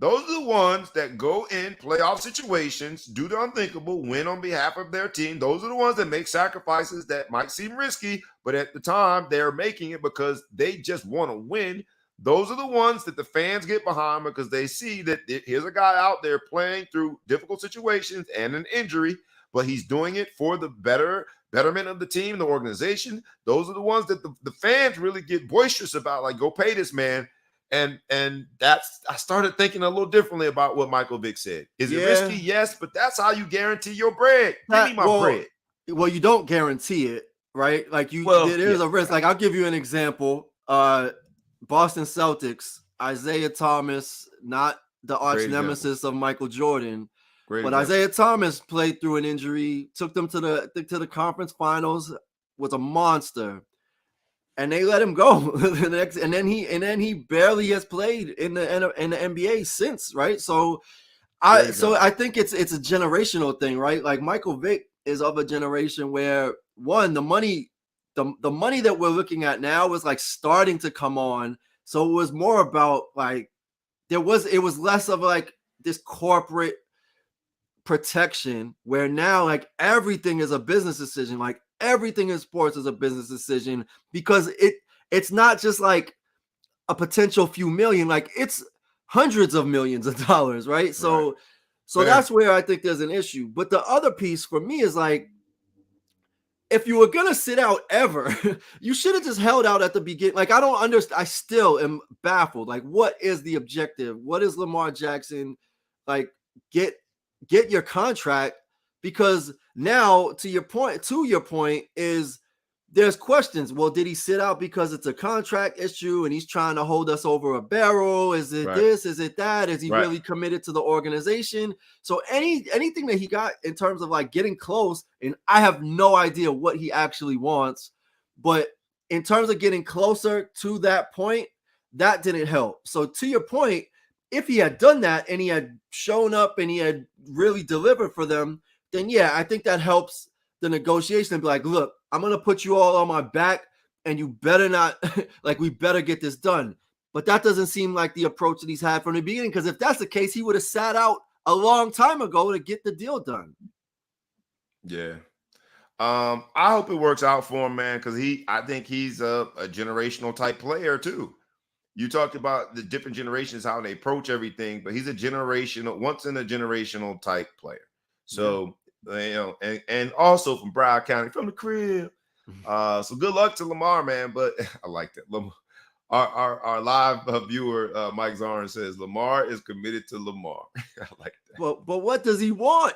Those are the ones that go in playoff situations, do the unthinkable, win on behalf of their team. Those are the ones that make sacrifices that might seem risky, but at the time they're making it because they just want to win. Those are the ones that the fans get behind because they see that here's a guy out there playing through difficult situations and an injury, but he's doing it for the betterment of the team, the organization. Those are the ones that the fans really get boisterous about, like, go pay this man. And that's, I started thinking a little differently about what Michael Vick said. Is it risky? Yes, but that's how you guarantee your bread. Give me my bread. Well, you don't guarantee it, right? Like, there's a risk. Like, I'll give you an example. Boston Celtics, Isaiah Thomas, not the arch nemesis of Michael Jordan, but Isaiah Thomas played through an injury, took them to the conference finals, was a monster. And they let him go and then he barely has played in the NBA since, right? So I think it's a generational thing, right? Like, Michael Vick is of a generation where, one, the money that we're looking at now is like starting to come on. So it was more about, like, it was less of like this corporate protection, where now, like, everything is a business decision. Like, everything in sports is a business decision, because it's not just like a potential few million. Like, it's hundreds of millions of dollars, right? So that's where I think there's an issue. But the other piece for me is like, if you were gonna sit out ever, you should have just held out at the beginning. Like, I don't understand. I still am baffled. Like, what is the objective? What is Lamar Jackson like? Get your contract, because now to your point is there's questions. Well, did he sit out because it's a contract issue and he's trying to hold us over a barrel? Is it this? Is it that? Is he really committed to the organization? So anything that he got in terms of like getting close, and I have no idea what he actually wants, but in terms of getting closer to that point, that didn't help. So to your point, if he had done that and he had shown up and he had really delivered for them, then yeah, I think that helps the negotiation and be like, look, I'm going to put you all on my back and you better not, like, we better get this done. But that doesn't seem like the approach that he's had from the beginning, because if that's the case, he would have sat out a long time ago to get the deal done. Yeah. I hope it works out for him, man, because I think he's a generational type player too. You talked about the different generations, how they approach everything, but he's a generational, once in a generational type player. So, and also from Broward County, from the crib. So good luck to Lamar, man. But I like that. Our live viewer, Mike Zarn, says Lamar is committed to Lamar. I like that. But what does he want?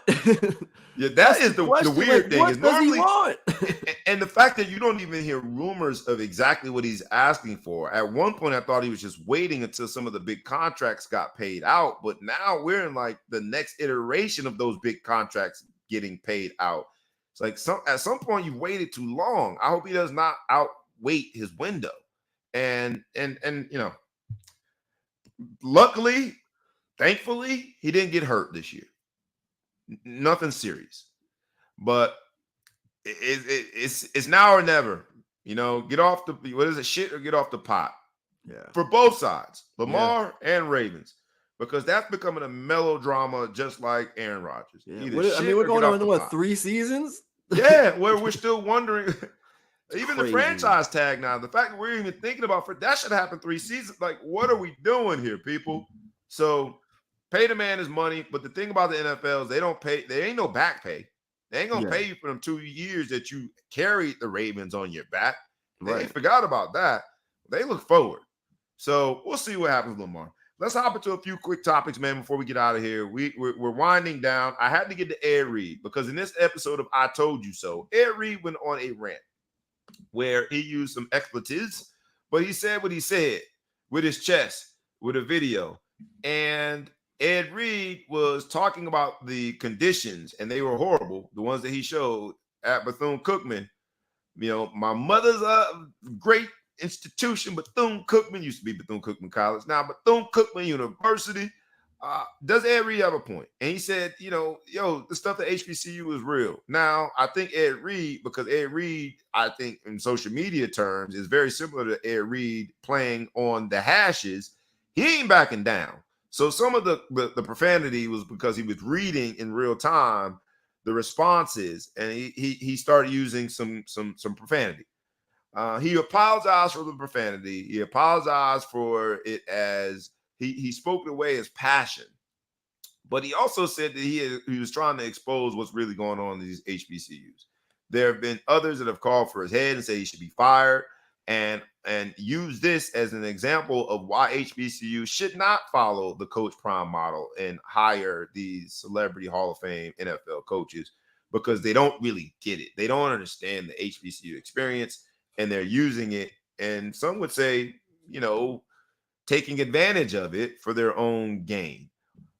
Yeah, that is the weird thing. What does he want? And the fact that you don't even hear rumors of exactly what he's asking for. At one point, I thought he was just waiting until some of the big contracts got paid out. But now we're in like the next iteration of those big contracts getting paid out. It's like at some point you've waited too long. I hope he does not outwait his window. And luckily, thankfully, he didn't get hurt this year. Nothing serious. But it's now or never. Get off the shit or get off the pot. Yeah. For both sides, Lamar and Ravens, because that's becoming a melodrama, just like Aaron Rodgers. Yeah. We're going on 3 seasons. Yeah, where we're still wondering. Even the franchise tag now, the fact that we're even thinking about that should happen 3 seasons. Like, what are we doing here, people? So pay the man his money. But the thing about the NFL is they don't pay. There ain't no back pay. They ain't going to pay you for them 2 years that you carried the Ravens on your back. They forgot about that. They look forward. So we'll see what happens with Lamar. Let's hop into a few quick topics, man, before we get out of here. We're winding down. I had to get to Ed Reed because in this episode of I Told You So, Ed Reed went on a rant where he used some expletives, but he said what he said with his chest, with a video. And Ed Reed was talking about the conditions, and they were horrible, the ones that he showed at Bethune-Cookman. My mother's a great institution, Bethune-Cookman used to be Bethune-Cookman College. Now Bethune-Cookman University. Does Ed Reed have a point? And he said, the stuff at HBCU is real. Now, I think Ed Reed, because Ed Reed, I think in social media terms, is very similar to Ed Reed playing on the hashes. He ain't backing down. So some of the profanity was because he was reading in real time the responses, and he started using some profanity. He apologized for the profanity. He apologized for it as he spoke it away as passion. But he also said that he was trying to expose what's really going on in these HBCUs. There have been others that have called for his head and say he should be fired, and use this as an example of why HBCUs should not follow the Coach Prime model and hire these celebrity Hall of Fame NFL coaches, because they don't really get it. They don't understand the HBCU experience, and they're using it. And some would say, taking advantage of it for their own gain.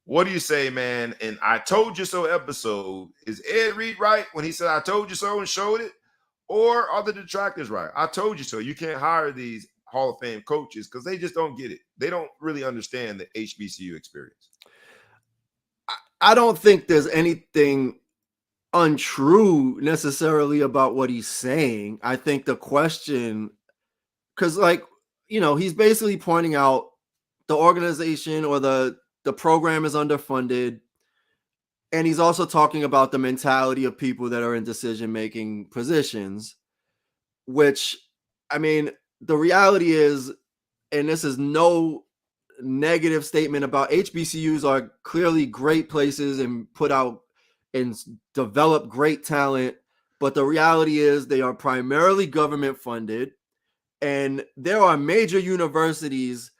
What do you say, man? And I Told You So episode, is Ed Reed right when he said I told you so and showed it? Or are the detractors right? I told you so. You can't hire these Hall of Fame coaches because they just don't get it. They don't really understand the HBCU experience. I don't think there's anything untrue necessarily about what he's saying. I think the question, because he's basically pointing out the organization or the program is underfunded, and he's also talking about the mentality of people that are in decision-making positions, which, the reality is, and this is no negative statement about HBCUs are clearly great places and put out and develop great talent, but the reality is they are primarily government funded, and there are major universities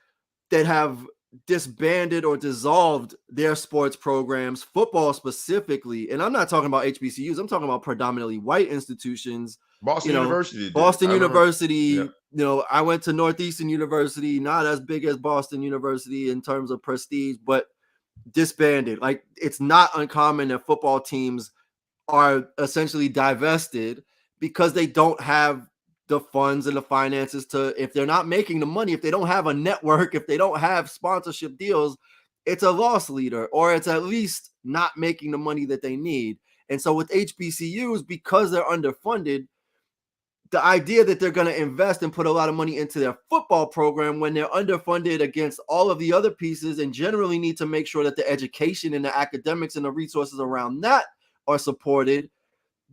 that have disbanded or dissolved their sports programs, football specifically. And I'm not talking about HBCUs. I'm talking about predominantly white institutions. Boston University did it. Boston I remember. University, I went to Northeastern University, not as big as Boston University in terms of prestige, but disbanded. Like, it's not uncommon that football teams are essentially divested because they don't have the funds and the finances to, if they're not making the money, if they don't have a network, if they don't have sponsorship deals, it's a loss leader, or it's at least not making the money that they need. And so with HBCUs, because they're underfunded, the idea that they're going to invest and put a lot of money into their football program when they're underfunded against all of the other pieces, and generally need to make sure that the education and the academics and the resources around that are supported,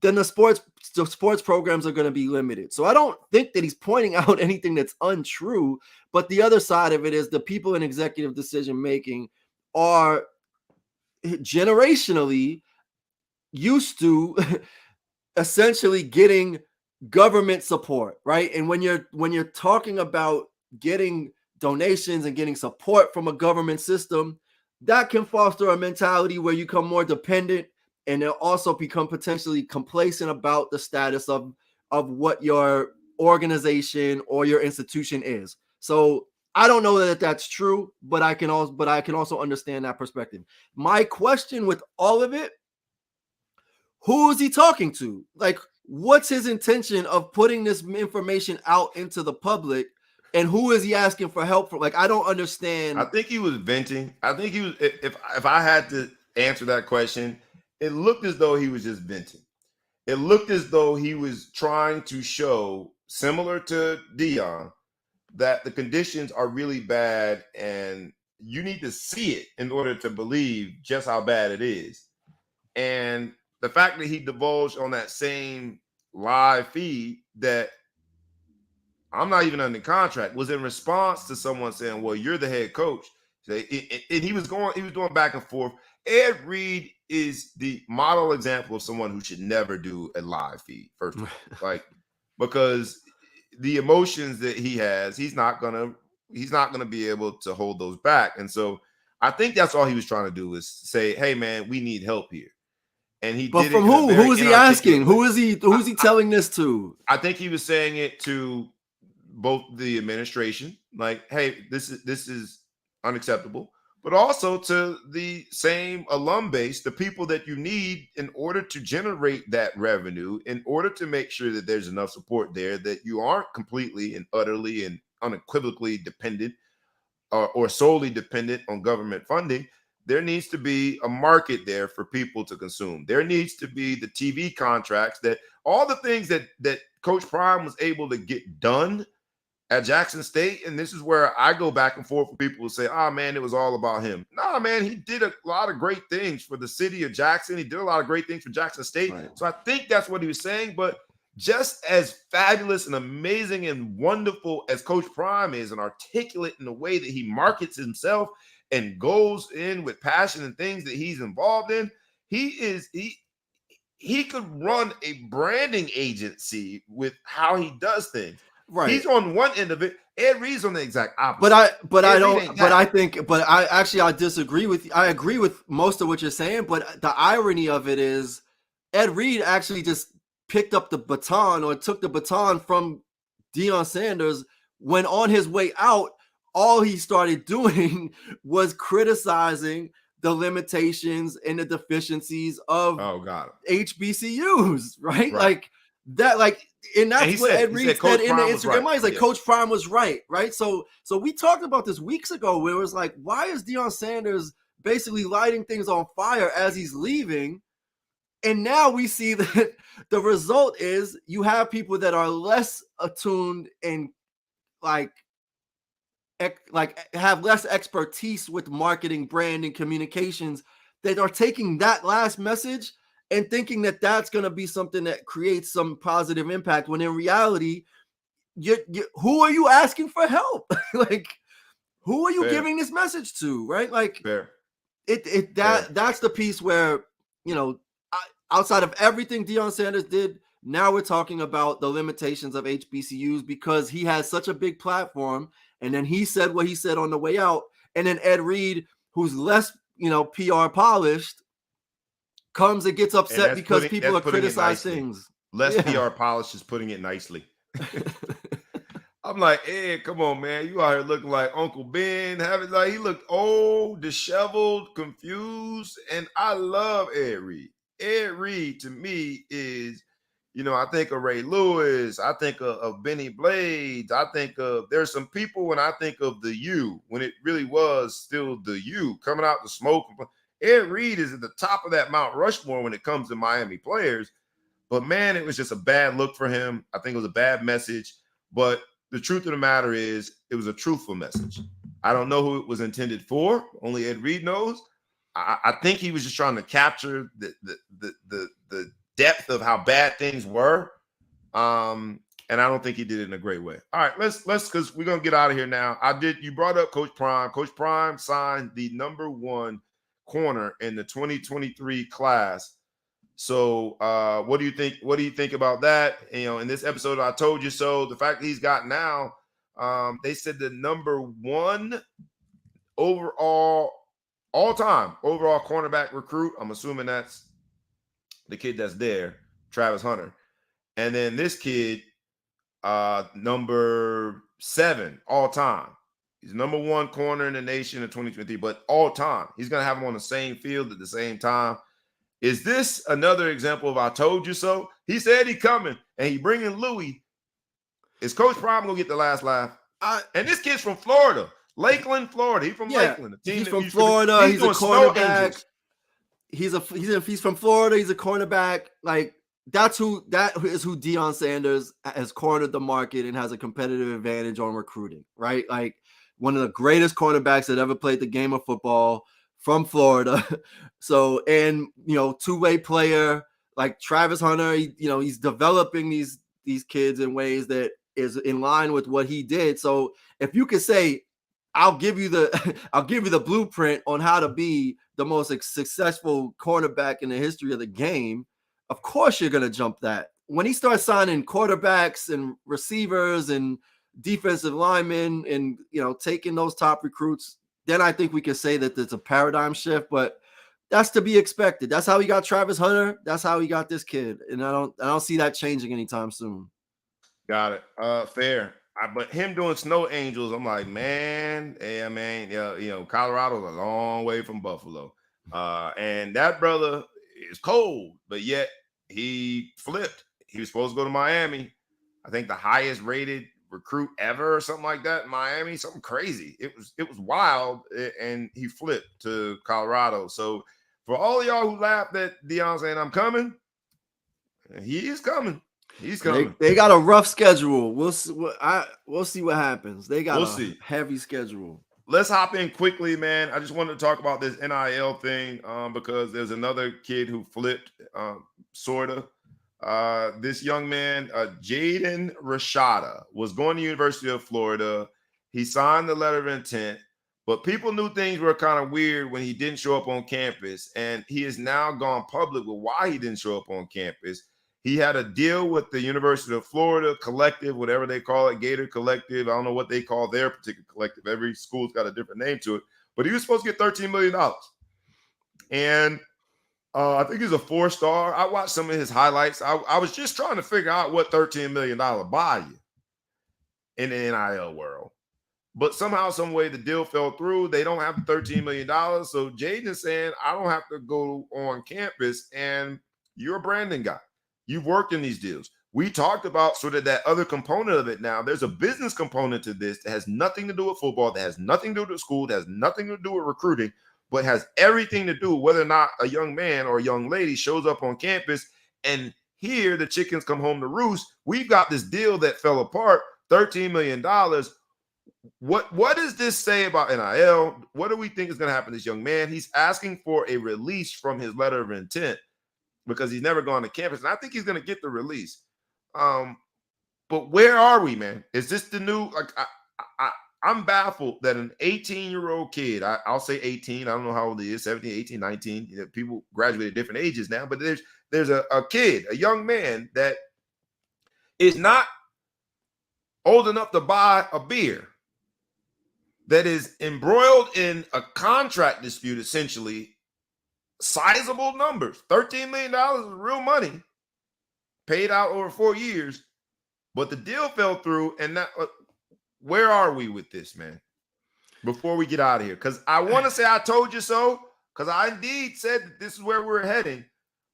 then the sports programs are going to be limited. So I don't think that he's pointing out anything that's untrue, but the other side of it is the people in executive decision making are generationally used to essentially getting government support, right? And when you're talking about getting donations and getting support from a government system, that can foster a mentality where you become more dependent, and they'll also become potentially complacent about the status of what your organization or your institution is. So I don't know that that's true, but I can also understand that perspective. My question with all of it: who is he talking to? Like, what's his intention of putting this information out into the public, and who is he asking for help from? Like, I don't understand. I think he was venting. I think he was. If I had to answer that question, it looked as though he was just venting. It looked as though he was trying to show, similar to Dion, that the conditions are really bad, and you need to see it in order to believe just how bad it is. And the fact that he divulged on that same live feed that I'm not even under contract was in response to someone saying, "Well, you're the head coach." And he was doing back and forth. Ed Reed is the model example of someone who should never do a live feed, first of all. Like, because the emotions that he has, he's not gonna be able to hold those back. And so I think that's all he was trying to do, is say, "Hey man, we need help here." And he But did from it. who? Who is he asking? Who's he telling this to? I think he was saying it to both the administration, like, "Hey, this is unacceptable," but also to the same alum base, the people that you need in order to generate that revenue, in order to make sure that there's enough support there, that you aren't completely and utterly and unequivocally dependent or solely dependent on government funding. There needs to be a market there for people to consume. There needs to be the TV contracts, that all the things that Coach Prime was able to get done at Jackson State. And this is where I go back and forth with people who say, "Oh man, it was all about him." Nah, man, he did a lot of great things for the city of Jackson. He did a lot of great things for Jackson State. Right. So I think that's what he was saying. But just as fabulous and amazing and wonderful as Coach Prime is, and articulate in the way that he markets himself and goes in with passion and things that he's involved in, he could run a branding agency with how he does things. Right. He's on one end of it. Ed Reed's on the exact opposite. I disagree with you. I agree with most of what you're saying, but the irony of it is Ed Reed actually just picked up the baton, or took the baton from Deion Sanders, when on his way out, all he started doing was criticizing the limitations and the deficiencies of HBCUs, right? Like that, and that's what Ed Reed said in the Instagram. He's like, Coach Prime was right? So we talked about this weeks ago, where it was like, why is Deion Sanders basically lighting things on fire as he's leaving? And now we see that the result is you have people that are less attuned and have less expertise with marketing, branding, communications, that are taking that last message and thinking that that's going to be something that creates some positive impact, when in reality, who are you asking for help? Who are you Fair. giving this message to, right? Like Fair. that's the piece where, outside of everything Deion Sanders did, now we're talking about the limitations of HBCUs because he has such a big platform, and then he said what he said on the way out, and then Ed Reed, who's less, PR polished, comes and gets And upset because people that's are putting it criticizing nicely. things. Less Yeah. PR polish is putting it nicely. I'm like, Ed, come on, man. You out here looking like Uncle Ben. He looked old, disheveled, confused. And I love Ed Reed. Ed Reed to me is, I think of Ray Lewis. I think of Benny Blades. I think there's some people when I think of the U, when it really was still the U coming out the smoke. Ed Reed is at the top of that Mount Rushmore when it comes to Miami players. But man, it was just a bad look for him. I think it was a bad message. But the truth of the matter is, it was a truthful message. I don't know who it was intended for. Only Ed Reed knows. I think he was just trying to capture the depth of how bad things were. And I don't think he did it in a great way. All right, let's because we're gonna get out of here now. You brought up Coach Prime. Coach Prime signed the #1 corner in the 2023 class. So what do you think? What do you think about that? In this episode, I told you so. The fact that he's got now, they said the #1 overall, all-time overall cornerback recruit. I'm assuming that's the kid that's there, Travis Hunter. And then this kid, #7 all-time. He's #1 corner in the nation in 2023, but all-time. He's going to have him on the same field at the same time. Is this another example of I told you so? He said he coming, and he bringing Louis. Is Coach Prime going to get the last laugh? And this kid's from Florida. Lakeland, Florida. He's from Lakeland. He's from Florida. He's a cornerback. He's from Florida. He's a cornerback. Like that is who Deion Sanders has cornered the market and has a competitive advantage on recruiting, right? Like one of the greatest cornerbacks that ever played the game of football from Florida. So, and two-way player like Travis Hunter, he's developing these kids in ways that is in line with what he did. So if you could say, I'll give you the blueprint on how to be the most successful cornerback in the history of the game, of course you're going to jump that. When he starts signing quarterbacks and receivers and defensive linemen and, taking those top recruits, then I think we can say that there's a paradigm shift, but that's to be expected. That's how he got Travis Hunter. That's how he got this kid. And I don't see that changing anytime soon. Got it. Fair. But him doing Snow Angels, I'm like, man, Colorado's a long way from Buffalo. And that brother is cold, but yet he flipped. He was supposed to go to Miami. I think the highest rated recruit ever or something like that in Miami, something crazy. It was wild, and he flipped to Colorado. So for all of y'all who laughed at Deion saying I'm coming, he is coming. He's coming. They got a rough schedule. We'll see what happens. They got a heavy schedule. Let's hop in quickly, man. I just wanted to talk about this NIL thing because there's another kid who flipped, sort of. This young man, Jaden Rashada, was going to University of Florida. He signed the letter of intent, but people knew things were kind of weird when he didn't show up on campus, and he has now gone public with why he didn't show up on campus. He had a deal with the University of Florida collective, whatever they call it, Gator Collective. I don't know what they call their particular collective. Every school's got a different name to it. But he was supposed to get $13 million. And I think he's a 4-star. I watched some of his highlights. I was just trying to figure out what $13 million buy you in the NIL world. But somehow, some way, the deal fell through. They don't have the $13 million. So Jaden is saying, I don't have to go on campus. And you're a branding guy. You've worked in these deals. We talked about sort of that other component of it now. There's a business component to this that has nothing to do with football, that has nothing to do with school, that has nothing to do with recruiting, but has everything to do with whether or not a young man or a young lady shows up on campus. And here the chickens come home to roost. We've got this deal that fell apart, $13 million. What does this say about NIL? What do we think is going to happen to this young man? He's asking for a release from his letter of intent because he's never gone to campus. And I think he's going to get the release. But where are we, man? Is this the new, like, I'm baffled that an 18-year-old kid, I'll say 18, I don't know how old he is, 17, 18, 19. People graduate at different ages now, but there's a kid, a young man that is not old enough to buy a beer, that is embroiled in a contract dispute, essentially, sizable numbers. $13 million is real money, paid out over 4 years, but the deal fell through. And that, where are we with this, man? Before we get out of here, because I want to say I told you so, because I indeed said that this is where we're heading,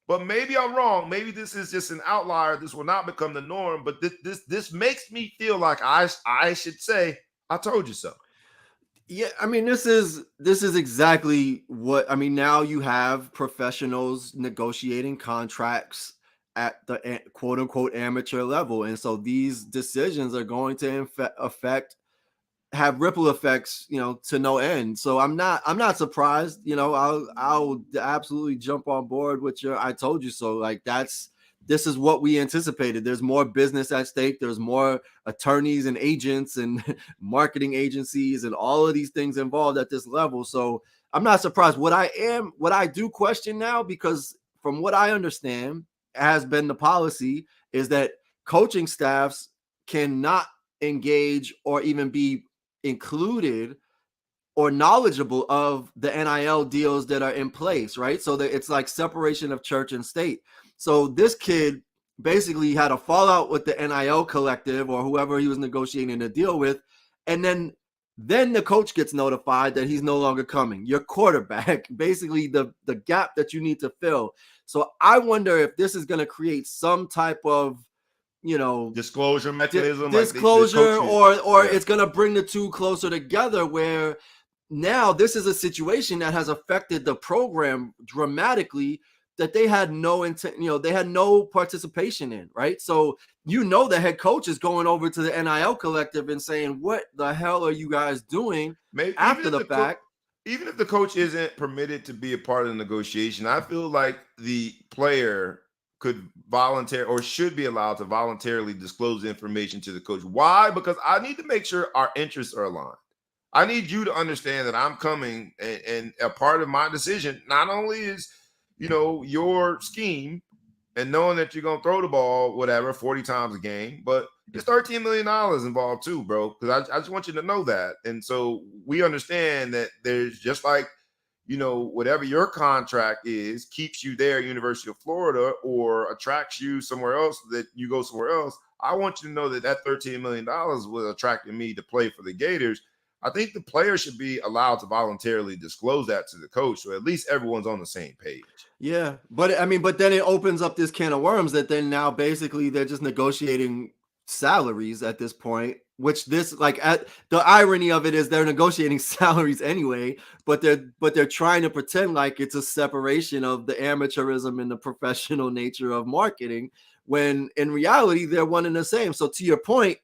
but maybe I'm wrong. Maybe this is just an outlier. This will not become the norm, but this makes me feel like I should say I told you so. Yeah, I mean, this is exactly what I mean. Now you have professionals negotiating contracts at the quote unquote amateur level, and so these decisions are going to have ripple effects, to no end. So I'm not surprised. I'll absolutely jump on board with your "I told you so." Like this is what we anticipated. There's more business at stake. There's more attorneys and agents and marketing agencies and all of these things involved at this level. So I'm not surprised. What I do question now, because from what I understand has been the policy, is that coaching staffs cannot engage or even be included or knowledgeable of the NIL deals that are in place, right? So that it's like separation of church and state. So this kid basically had a fallout with the NIL collective or whoever he was negotiating a deal with, and then the coach gets notified that he's no longer coming. Your quarterback, basically the gap that you need to fill. So I wonder if this is going to create some type of disclosure mechanism, disclosure, or it's going to bring the two closer together, where now this is a situation that has affected the program dramatically that they had no intent, they had no participation in, right? So the head coach is going over to the NIL collective and saying, what the hell are you guys doing? Maybe after the fact? Even if the coach isn't permitted to be a part of the negotiation, I feel like the player could volunteer or should be allowed to voluntarily disclose information to the coach. Why? Because I need to make sure our interests are aligned. I need you to understand that I'm coming, and a part of my decision not only is, your scheme and knowing that you're going to throw the ball, whatever, 40 times a game, but it's $13 million involved too, bro. Because I just want you to know that. And so we understand that there's just like, whatever your contract is keeps you there, University of Florida, or attracts you somewhere else, that you go somewhere else. I want you to know that $13 million was attracting me to play for the Gators. I think the player should be allowed to voluntarily disclose that to the coach, so at least everyone's on the same page. Yeah, but then it opens up this can of worms that then now basically they're just negotiating salaries at this point, which the irony of it is they're negotiating salaries anyway, but they're trying to pretend like it's a separation of the amateurism and the professional nature of marketing, when in reality they're one and the same. So to your point,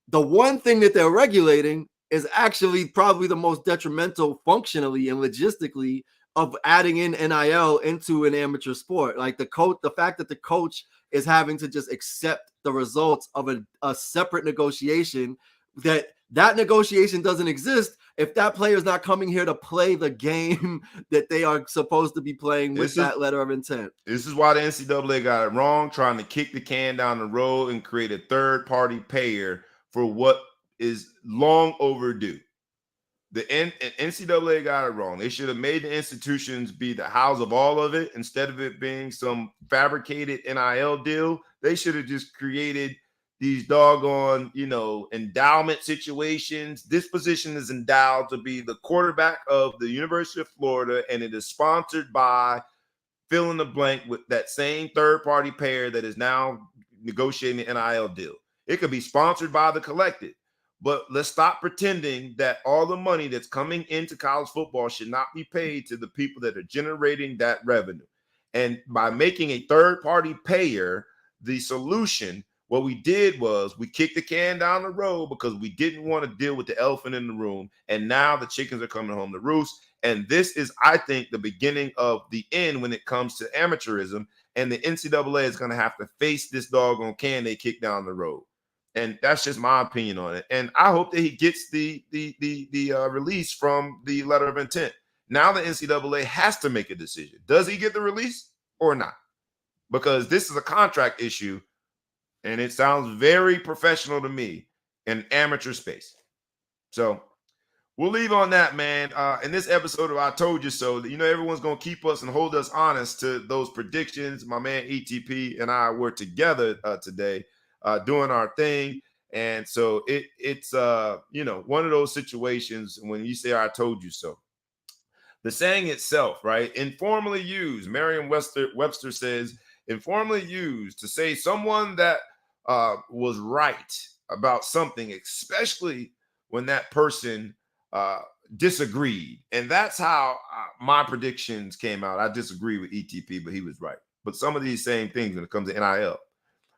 the one thing that they're regulating is actually probably the most detrimental functionally and logistically of adding in NIL into an amateur sport. Like the fact that the coach is having to just accept the results of a separate negotiation, that negotiation doesn't exist if that player is not coming here to play the game that they are supposed to be playing with that letter of intent. This is why the NCAA got it wrong, trying to kick the can down the road and create a third-party payer for what is long overdue. The NCAA got it wrong. They should have made the institutions be the house of all of it instead of it being some fabricated NIL deal. They should have just created these doggone, endowment situations. This position is endowed to be the quarterback of the University of Florida, and it is sponsored by fill in the blank with that same third-party payer that is now negotiating the NIL deal. It could be sponsored by the collective. But let's stop pretending that all the money that's coming into college football should not be paid to the people that are generating that revenue. And by making a third-party payer the solution, what we did was we kicked the can down the road because we didn't want to deal with the elephant in the room. And now the chickens are coming home to roost. And this is, I think, the beginning of the end when it comes to amateurism. And the NCAA is going to have to face this doggone can they kick down the road. And that's just my opinion on it. And I hope that he gets the release from the letter of intent. Now the NCAA has to make a decision. Does he get the release or not? Because this is a contract issue, and it sounds very professional to me in amateur space. So we'll leave on that, man. In this episode of I Told You So, you know, everyone's going to keep us and hold us honest to those predictions. My man ETP and I were together today doing our thing. And so it's you know, one of those situations when you say I told you so. The saying itself, right? Informally used. Merriam-Webster says, informally used to say someone that was right about something, especially when that person disagreed. And that's how my predictions came out. I disagree with ETP, but he was right. But some of these same things when it comes to NIL,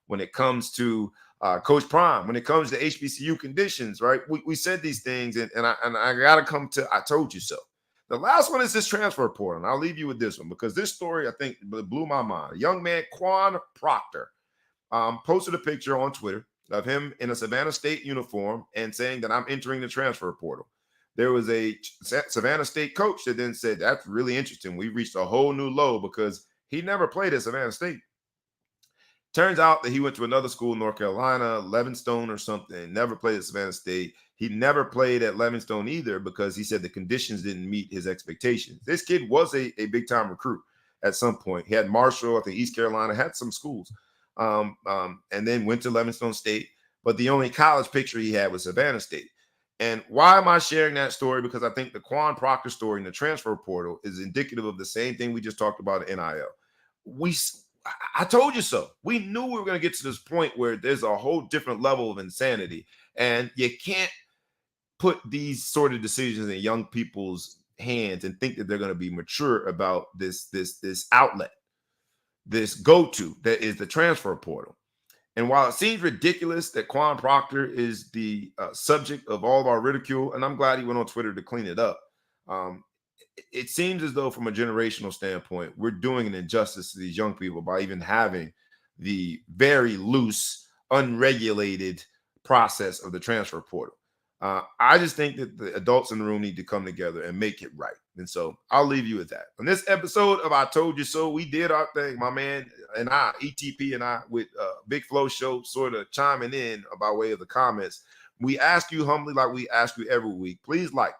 when it comes to Coach Prime, when it comes to HBCU conditions, right? We said these things, and I got to come to I told you so. The last one is this transfer portal, and I'll leave you with this one because this story, I think, blew my mind. A young man, Quan Proctor, posted a picture on Twitter of him in a Savannah State uniform and saying that I'm entering the transfer portal. There was a Savannah State coach that then said, that's really interesting. We reached a whole new low because he never played at Savannah State. Turns out that he went to another school in North Carolina, Levinstone or something, never played at Savannah State. He never played at Levinstone either because he said the conditions didn't meet his expectations. This kid was a big-time recruit at some point. He had Marshall, I think East Carolina, had some schools, and then went to Levinstone State. But the only college picture he had was Savannah State. And why am I sharing that story? Because I think the Quan Proctor story in the transfer portal is indicative of the same thing we just talked about in NIL. I told you so. We knew we were going to get to this point where there's a whole different level of insanity, and you can't put these sort of decisions in young people's hands and think that they're going to be mature about this outlet, this go-to that is the transfer portal. And while it seems ridiculous that Quan Proctor is the subject of all of our ridicule, and I'm glad he went on Twitter to clean it up, it seems as though from a generational standpoint, we're doing an injustice to these young people by even having the very loose, unregulated process of the transfer portal. I just think that the adults in the room need to come together and make it right. And so I'll leave you with that. On this episode of I Told You So, we did our thing, my man and I, ETP and I, with Big Flow Show, sort of chiming in by way of the comments. We ask you humbly, like we ask you every week, please like,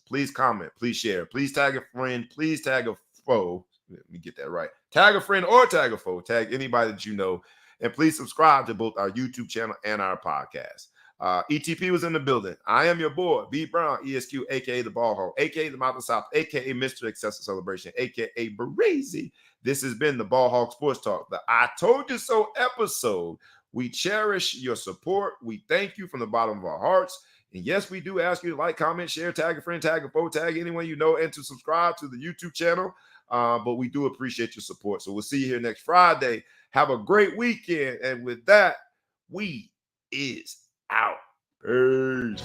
please comment, please share, please tag a friend, please tag a foe. Let me get that right. Tag a friend or tag a foe. Tag anybody that you know. And please subscribe to both our YouTube channel and our podcast. ETP was in the building. I am your boy, B Brown, ESQ, a.k.a. the Ball Hog, a.k.a. the Mountain South, a.k.a. Mr. Excessive Celebration, a.k.a. Breezy. This has been the Ball Hog Sports Talk, the I Told You So episode. We cherish your support. We thank you from the bottom of our hearts. And yes, we do ask you to like, comment, share, tag a friend, tag a foe, tag anyone you know, and to subscribe to the YouTube channel. But we do appreciate your support. So we'll see you here next Friday. Have a great weekend. And with that, we is out. Peace.